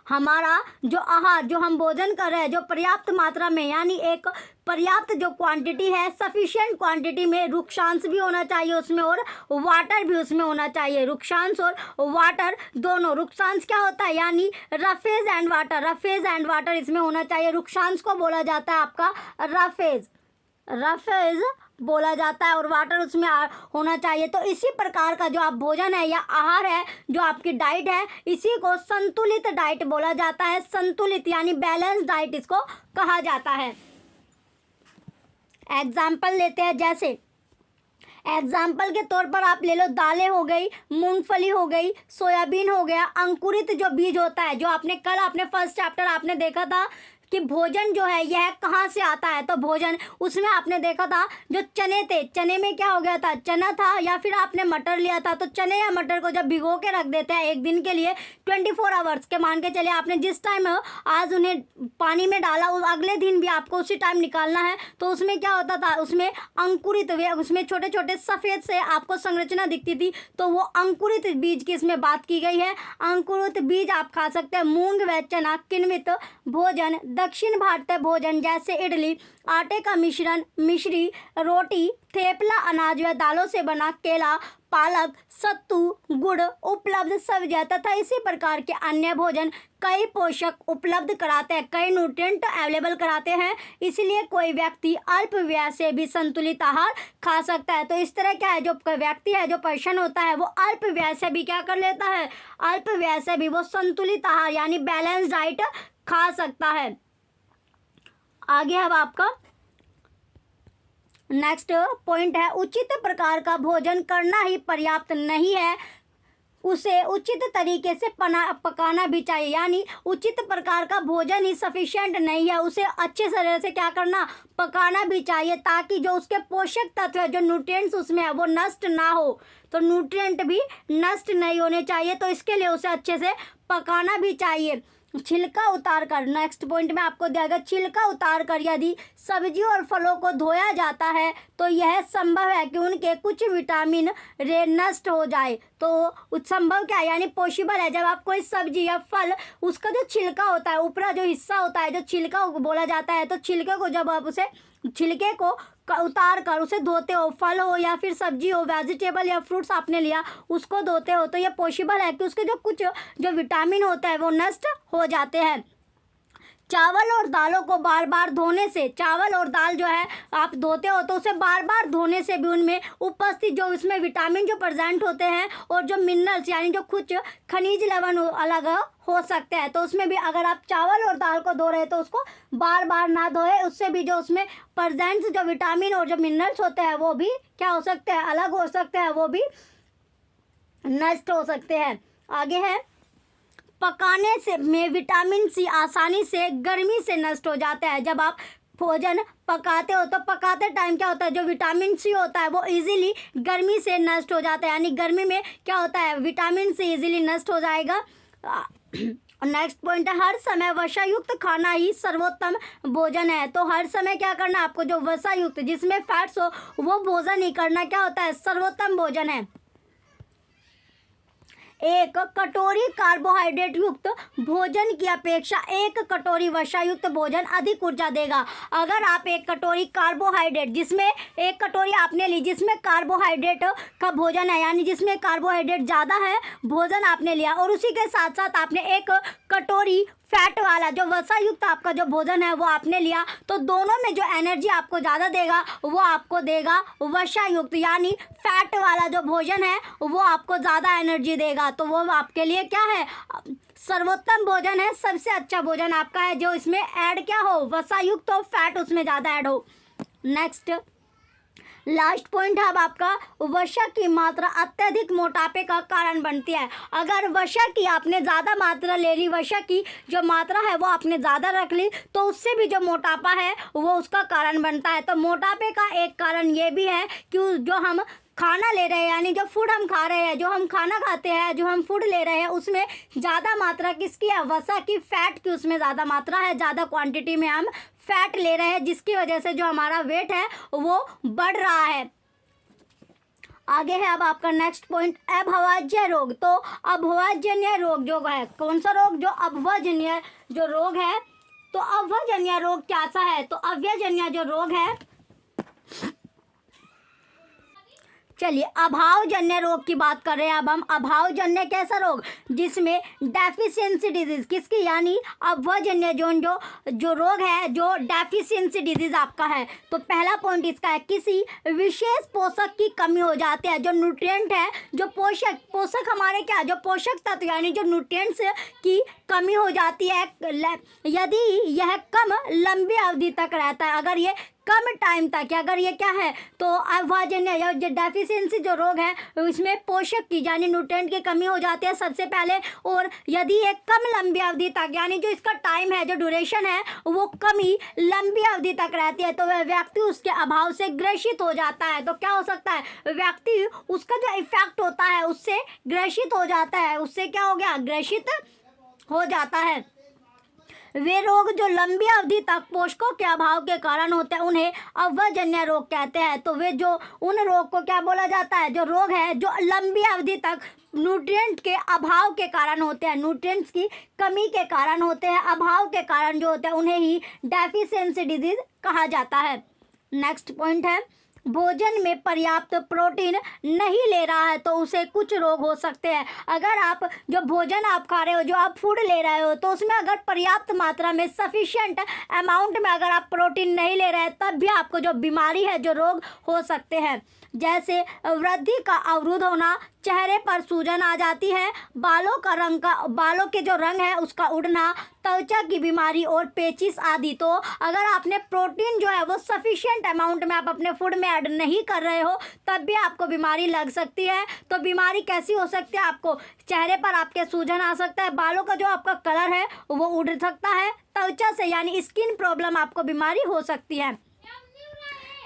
हमारा जो आहार, जो हम भोजन कर रहे हैं, जो पर्याप्त मात्रा में, यानी एक पर्याप्त जो क्वांटिटी है, सफिशिएंट क्वांटिटी में रुक्षांश भी होना चाहिए उसमें और वाटर भी उसमें होना चाहिए। रुक्षांश और वाटर दोनों। रुक्षांश क्या होता है, यानी roughage and water, roughage and water इसमें होना चाहिए। रुक्षांश को बोला जाता है आपका रफेज, रफेज बोला जाता है, और वाटर उसमें होना चाहिए। तो इसी प्रकार का जो आप भोजन है या आहार है, जो आपकी डाइट है, इसी को संतुलित डाइट बोला जाता है। संतुलित यानी बैलेंस डाइट इसको कहा जाता है। एग्जाम्पल लेते हैं, जैसे एग्जाम्पल के तौर पर आप ले लो, दालें हो गई, मूंगफली हो गई, सोयाबीन हो गया। अंकुरित जो बीज होता है, जो आपने कल आपने फर्स्ट चैप्टर आपने देखा था कि भोजन जो है यह कहाँ से आता है, तो भोजन उसमें आपने देखा था जो चने थे, चने में क्या हो गया था, चना था, या फिर आपने मटर लिया था। तो चने या मटर को जब भिगो के रख देते हैं एक दिन के लिए, 24 आवर्स के मान के चलिए, आपने जिस टाइम आज उन्हें पानी में डाला, उस अगले दिन भी आपको उसी टाइम निकालना है। तो उसमें क्या होता था, उसमें अंकुरित, उसमें छोटे छोटे सफ़ेद से आपको संरचना दिखती थी। तो वो अंकुरित बीज की इसमें बात की गई है। अंकुरित बीज आप खा सकते हैं। मूंग व चना किण्वित भोजन, दक्षिण भारतीय भोजन जैसे इडली, आटे का मिश्रण, मिश्री, रोटी, थेपला, अनाज व दालों से बना, केला, पालक, सत्तू, गुड़, उपलब्ध सब्जियां तथा इसी प्रकार के अन्य भोजन कई पोषक उपलब्ध कराते हैं, कई न्यूट्रिएंट अवेलेबल कराते हैं। इसलिए कोई व्यक्ति अल्प व्यय से भी संतुलित आहार खा सकता है। तो इस तरह क्या है, जो व्यक्ति है, जो पर्सन होता है, वो अल्प व्यय से भी क्या कर लेता है, अल्प व्यय से भी वो संतुलित आहार यानी बैलेंस डाइट खा सकता है। आगे अब आपका नेक्स्ट पॉइंट है, उचित प्रकार का भोजन करना ही पर्याप्त नहीं है, उसे उचित तरीके से पकाना भी चाहिए। यानी उचित प्रकार का भोजन ही सफिशिएंट नहीं है, उसे अच्छे तरह से क्या करना, पकाना भी चाहिए, ताकि जो उसके पोषक तत्व है, जो न्यूट्रिएंट्स उसमें है, वो नष्ट ना हो। तो न्यूट्रिएंट भी नष्ट नहीं होने चाहिए, तो इसके लिए उसे अच्छे से पकाना भी चाहिए। छिलका उतार कर, नेक्स्ट पॉइंट में आपको दिया गया, छिलका उतार कर यदि सब्जियों और फलों को धोया जाता है तो यह संभव है कि उनके कुछ विटामिन रे नष्ट हो जाए। तो संभव क्या है, यानी पॉसिबल है, जब आप कोई सब्जी या फल, उसका जो छिलका होता है, ऊपरा जो हिस्सा होता है, जो छिलका बोला जाता है, तो छिलके को जब आप उसे छिलके को उतार कर उसे धोते हो, फल हो या फिर सब्जी हो, वेजिटेबल या फ्रूट्स आपने लिया, उसको धोते हो, तो ये पॉसिबल है कि उसके जो कुछ जो विटामिन होता है वो नष्ट हो जाते हैं। चावल और दालों को बार बार धोने से, चावल और दाल जो है आप धोते हो, तो उसे बार बार धोने से भी उनमें उपस्थित जो इसमें विटामिन जो प्रेजेंट होते हैं और जो मिनरल्स यानी जो कुछ खनिज लवण अलग हो सकते हैं, तो उसमें भी अगर आप चावल और दाल को धो रहे हैं तो उसको बार बार ना धोए, उससे भी जो उसमें प्रेजेंट जो विटामिन और जो मिनरल्स होते हैं वो भी क्या हो सकते हैं, अलग हो सकते हैं, वो भी नष्ट हो सकते हैं। आगे है, पकाने से में विटामिन सी आसानी से गर्मी से नष्ट हो जाता है। जब आप भोजन पकाते हो तो पकाते टाइम क्या होता है, जो विटामिन सी होता है वो इजीली गर्मी से नष्ट हो जाता है, यानी गर्मी में क्या होता है, विटामिन सी इजीली नष्ट हो जाएगा। नेक्स्ट पॉइंट है, हर समय वसा युक्त खाना ही सर्वोत्तम भोजन है। तो हर समय क्या करना, आपको जो वसा युक्त जिसमें फैट्स हो वो भोजन ही करना क्या होता है, सर्वोत्तम भोजन है। एक कटोरी कार्बोहाइड्रेट युक्त भोजन की अपेक्षा एक कटोरी वसा युक्त भोजन अधिक ऊर्जा देगा। अगर आप एक कटोरी कार्बोहाइड्रेट, जिसमें एक कटोरी आपने ली जिसमें कार्बोहाइड्रेट का भोजन है, यानी जिसमें कार्बोहाइड्रेट ज़्यादा है भोजन आपने लिया, और उसी के साथ साथ आपने एक कटोरी फैट वाला जो वसा युक्त आपका जो भोजन है वो आपने लिया, तो दोनों में जो एनर्जी आपको ज़्यादा देगा वो आपको देगा वसा युक्त, यानी फैट वाला जो भोजन है वो आपको ज़्यादा एनर्जी देगा। तो वो आपके लिए क्या है, सर्वोत्तम भोजन है, सबसे अच्छा भोजन आपका है जो इसमें ऐड क्या हो, वसा युक्त हो, फैट उसमें ज़्यादा ऐड हो। नेक्स्ट लास्ट पॉइंट है अब आपका, वसा की मात्रा अत्यधिक मोटापे का कारण बनती है। अगर वसा की आपने ज़्यादा मात्रा ले ली, वसा की जो मात्रा है वो आपने ज़्यादा रख ली, तो उससे भी जो मोटापा है वो उसका कारण बनता है। तो मोटापे का एक कारण ये भी है कि जो हम खाना ले रहे हैं, यानी जो फूड हम खा रहे हैं, जो हम खाना खाते हैं, जो हम फूड ले रहे हैं, उसमें ज़्यादा मात्रा किसकी है, वसा की, फैट की उसमें ज़्यादा मात्रा है, ज़्यादा क्वांटिटी में हम फैट ले रहे हैं, जिसकी वजह से जो हमारा वेट है वो बढ़ रहा है। आगे है अब आपका नेक्स्ट पॉइंट, अभवाज्य रोग। तो अभवाजन्य रोग जो है, कौन सा रोग, जो अभवाजन्य जो रोग है। तो अभवाजन्य रोग कैसा है, तो अभवाजन्य जो रोग है, चलिए अभावजन्य रोग की बात कर रहे हैं अब हम। अभावजन्य कैसा रोग, जिसमें डेफिशिएंसी डिजीज किसकी, यानी अभावजन्य जो रोग है, जो डेफिशिएंसी डिजीज आपका है। तो पहला पॉइंट इसका है, किसी विशेष पोषक की कमी हो जाती है। जो न्यूट्रिएंट है, जो पोषक हमारे क्या, जो पोषक तत्व यानी जो न्यूट्रिएंट्स की कमी हो जाती है, यदि यह कम लंबी अवधि तक रहता है। अगर ये कम टाइम तक, अगर ये क्या है, तो अभावजन्य या जो डेफिशिएंसी जो रोग है उसमें पोषक की यानी न्यूट्रिएंट की कमी हो जाती है सबसे पहले। और यदि ये कम लंबी अवधि तक, यानी जो इसका टाइम है, जो ड्यूरेशन है, वो कमी लंबी अवधि तक रहती है, तो वह व्यक्ति उसके अभाव से ग्रसित हो जाता है। तो क्या हो सकता है, व्यक्ति उसका जो इफेक्ट होता है उससे ग्रसित हो जाता है, उससे क्या हो गया, ग्रसित हो जाता है। वे रोग जो लंबी अवधि तक पोषकों के अभाव के कारण होते हैं उन्हें अभवाजन्य रोग कहते हैं। तो वे जो उन रोग को क्या बोला जाता है, जो रोग है जो लंबी अवधि तक न्यूट्रिएंट के अभाव के कारण होते हैं, न्यूट्रिएंट्स की कमी के कारण होते हैं, अभाव के कारण जो होते हैं, उन्हें ही डेफिशिएंसी डिजीज कहा जाता है। नेक्स्ट पॉइंट है, भोजन में पर्याप्त प्रोटीन नहीं ले रहा है तो उसे कुछ रोग हो सकते हैं। अगर आप जो भोजन आप खा रहे हो, जो आप फूड ले रहे हो, तो उसमें अगर पर्याप्त मात्रा में सफिशिएंट अमाउंट में अगर आप प्रोटीन नहीं ले रहे हैं, तब भी आपको जो बीमारी है, जो रोग हो सकते हैं। जैसे वृद्धि का अवरुद्ध होना, चेहरे पर सूजन आ जाती है, बालों के जो रंग है उसका उड़ना, त्वचा की बीमारी और पेचिश आदि। तो अगर आपने प्रोटीन जो है वो सफिशिएंट अमाउंट में आप अपने फूड में ऐड नहीं कर रहे हो, तब भी आपको बीमारी लग सकती है। तो बीमारी कैसी हो सकती है, आपको चेहरे पर आपके सूजन आ सकता है, बालों का जो आपका कलर है वो उड़ सकता है, त्वचा से यानी स्किन प्रॉब्लम आपको बीमारी हो सकती है।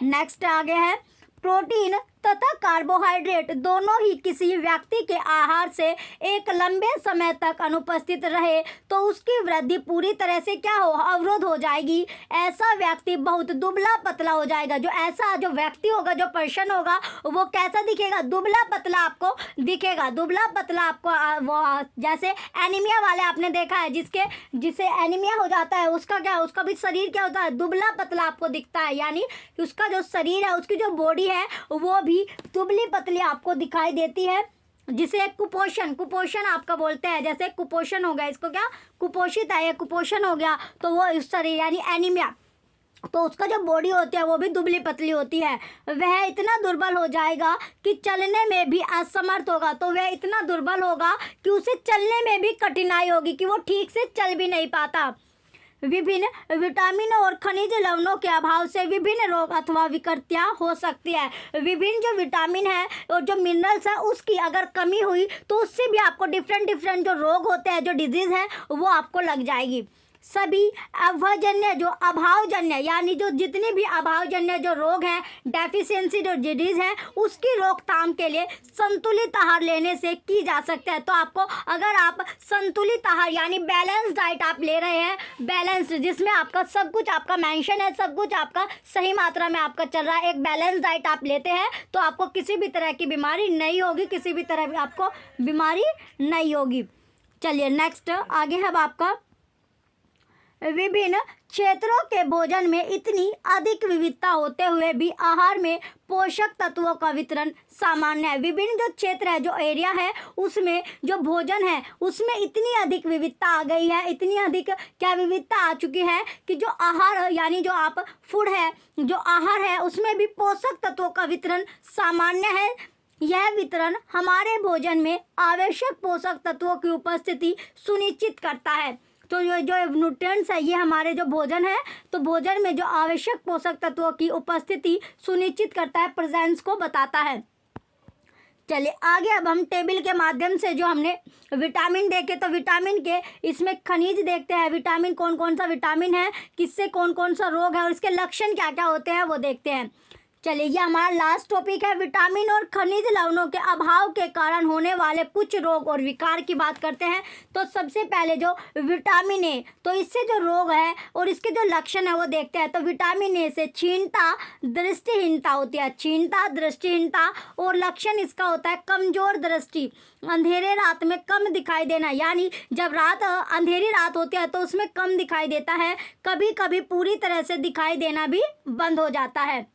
नेक्स्ट आगे है, प्रोटीन तथा कार्बोहाइड्रेट दोनों ही किसी व्यक्ति के आहार से एक लंबे समय तक अनुपस्थित रहे तो उसकी वृद्धि पूरी तरह से क्या हो, अवरुद्ध हो जाएगी। ऐसा व्यक्ति बहुत दुबला पतला हो जाएगा। जो व्यक्ति होगा, जो पर्सन होगा, वो कैसा दिखेगा, दुबला पतला आपको दिखेगा। दुबला पतला आपको वो जैसे एनीमिया वाले आपने देखा है, जिसे एनीमिया हो जाता है, उसका क्या, उसका भी शरीर क्या होता है, दुबला पतला आपको दिखता है। यानी उसका जो शरीर है, उसकी जो बॉडी है, वो भी दुबली पतली आपको दिखाई देती है, जिसे कुपोषण आपका बोलते हैं। जैसे कुपोषण हो गया, इसको क्या, कुपोषित है, ये कुपोषण हो गया, तो वो इस शरीर यानी एनीमिया, तो उसका जो बॉडी होती है वो भी दुबली पतली होती है। वह इतना दुर्बल हो जाएगा कि चलने में भी असमर्थ होगा। तो वह इतना दुर्बल होगा कि उसे चलने में भी कठिनाई होगी, कि वो ठीक से चल भी नहीं पाता। विभिन्न विटामिन और खनिज लवणों के अभाव से विभिन्न रोग अथवा विकृतियां हो सकती है। विभिन्न जो विटामिन है और जो मिनरल्स है उसकी अगर कमी हुई तो उससे भी आपको डिफरेंट जो रोग होते हैं, जो डिजीज़ है, वो आपको लग जाएगी। सभी अभावजन्य जो अभावजन्य यानी जो जितनी भी अभावजन्य जो रोग हैं, डेफिशिएंसी जो डिजीज है, उसकी रोकथाम के लिए संतुलित आहार लेने से की जा सकता है। तो आपको अगर आप संतुलित आहार यानी बैलेंस डाइट आप ले रहे हैं, बैलेंस जिसमें आपका सब कुछ आपका मेंशन है, सब कुछ आपका सही मात्रा में आपका चल रहा है, एक बैलेंस डाइट आप लेते हैं, तो आपको किसी भी तरह की बीमारी नहीं होगी, किसी भी तरह की आपको बीमारी नहीं होगी। चलिए नेक्स्ट आगे है अब आपका, विभिन्न क्षेत्रों के भोजन में इतनी अधिक विविधता होते हुए भी आहार में पोषक तत्वों का वितरण सामान्य है। विभिन्न जो क्षेत्र है, जो एरिया है, उसमें जो भोजन है उसमें इतनी अधिक विविधता आ गई है, इतनी अधिक क्या विविधता आ चुकी है कि जो आहार यानी जो आप फूड है, जो आहार है, उसमें भी पोषक तत्वों का वितरण सामान्य है। यह वितरण हमारे भोजन में आवश्यक पोषक तत्वों की उपस्थिति सुनिश्चित करता है। तो जो न्यूट्रिएंट्स है, ये हमारे जो भोजन है, तो भोजन में जो आवश्यक पोषक तत्वों की उपस्थिति सुनिश्चित करता है, प्रेजेंस को बताता है। चलिए आगे अब हम टेबल के माध्यम से जो हमने विटामिन देखे, तो विटामिन के इसमें खनिज देखते हैं, विटामिन कौन कौन सा विटामिन है, किससे कौन कौन सा रोग है और इसके लक्षण क्या क्या होते हैं वो देखते हैं। चलिए, ये हमारा लास्ट टॉपिक है, विटामिन और खनिज लवणों के अभाव के कारण होने वाले कुछ रोग और विकार की बात करते हैं। तो सबसे पहले जो विटामिन ए, तो इससे जो रोग है और इसके जो लक्षण है वो देखते हैं। तो विटामिन ए से क्षीणता, दृष्टिहीनता होती है, क्षीणता, दृष्टिहीनता, और लक्षण इसका होता है कमजोर दृष्टि, अंधेरे रात में कम दिखाई देना, यानी जब अंधेरी रात होती है तो उसमें कम दिखाई देता है, कभी कभी पूरी तरह से दिखाई देना भी बंद हो जाता है।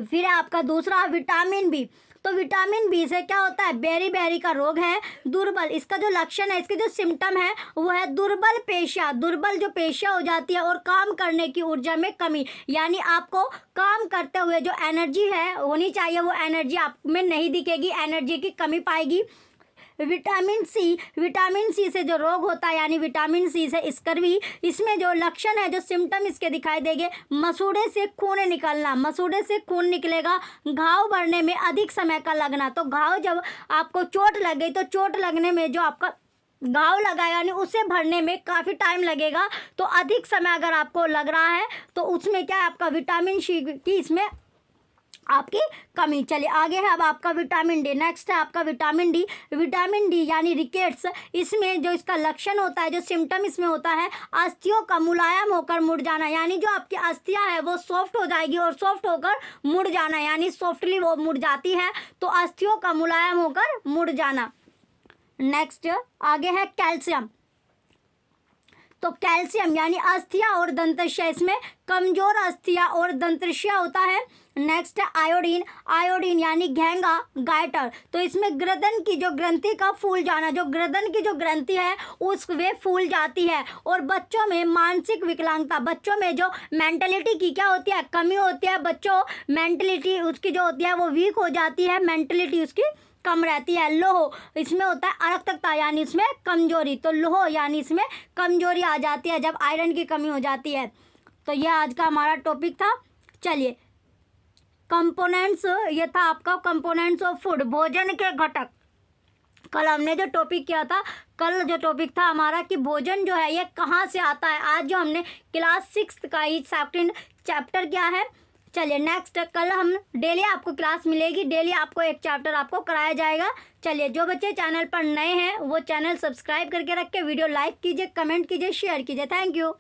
फिर है आपका दूसरा विटामिन बी। तो विटामिन बी से क्या होता है, बेरी बेरी का रोग है, दुर्बल, इसका जो लक्षण है, इसके जो सिम्टम है वो है दुर्बल पेशियाँ, दुर्बल जो पेशियाँ हो जाती है और काम करने की ऊर्जा में कमी, यानी आपको काम करते हुए जो एनर्जी है होनी चाहिए वो एनर्जी आप में नहीं दिखेगी, एनर्जी की कमी पाएगी। विटामिन सी से जो रोग होता है, यानी विटामिन सी से स्कर्वी, इसमें जो लक्षण है, जो सिम्टम इसके दिखाई देंगे, मसूड़े से खून निकलना, मसूड़े से खून निकलेगा, घाव भरने में अधिक समय का लगना। तो घाव जब आपको चोट लग गई तो चोट लगने में जो आपका घाव लगा यानी उसे भरने में काफ़ी टाइम लगेगा, तो अधिक समय अगर आपको लग रहा है तो उसमें क्या है, आपका विटामिन सी की इसमें आपकी कमी। चलिए आगे है अब आपका विटामिन डी। नेक्स्ट है आपका विटामिन डी। विटामिन डी यानी रिकेट्स, इसमें जो इसका लक्षण होता है, जो सिम्टम इसमें होता है, अस्थियों का मुलायम होकर मुड़ जाना, यानी जो आपकी अस्थियां है वो सॉफ्ट हो जाएगी और सॉफ्ट होकर मुड़ जाना, यानी सॉफ्टली वो मुड़ जाती है, तो अस्थियों का मुलायम होकर मुड़ जाना। नेक्स्ट आगे है कैल्शियम। तो कैल्शियम यानी अस्थियां और दंतशिया, इसमें कमजोर अस्थियां और दंतशिया होता है। नेक्स्ट है आयोडीन। आयोडीन यानी घेंगा, गायटर, तो इसमें गर्दन की जो ग्रंथि का फूल जाना, जो गर्दन की जो ग्रंथि है उस वे फूल जाती है। और बच्चों में मानसिक विकलांगता, बच्चों में जो मेंटलिटी की क्या होती है, कमी होती है, बच्चों मेंटलिटी उसकी जो होती है वो वीक हो जाती है, मेंटलिटी उसकी कम रहती है। लोह, इसमें होता है अरक्तता, यानी इसमें कमजोरी, तो लोह यानी इसमें कमजोरी आ जाती है जब आयरन की कमी हो जाती है। तो यह आज का हमारा टॉपिक था। चलिए कंपोनेंट्स, ये था आपका कंपोनेंट्स ऑफ फूड, भोजन के घटक। कल हमने जो टॉपिक किया था, कल जो टॉपिक था हमारा कि भोजन जो है ये कहाँ से आता है, आज जो हमने क्लास 6 का ही सेकंड चैप्टर किया है। चलिए नेक्स्ट कल हम डेली आपको क्लास मिलेगी, डेली आपको एक चैप्टर आपको कराया जाएगा। चलिए जो बच्चे चैनल पर नए हैं वो चैनल सब्सक्राइब करके रख के वीडियो लाइक कीजिए, कमेंट कीजिए, शेयर कीजिए। Thank you.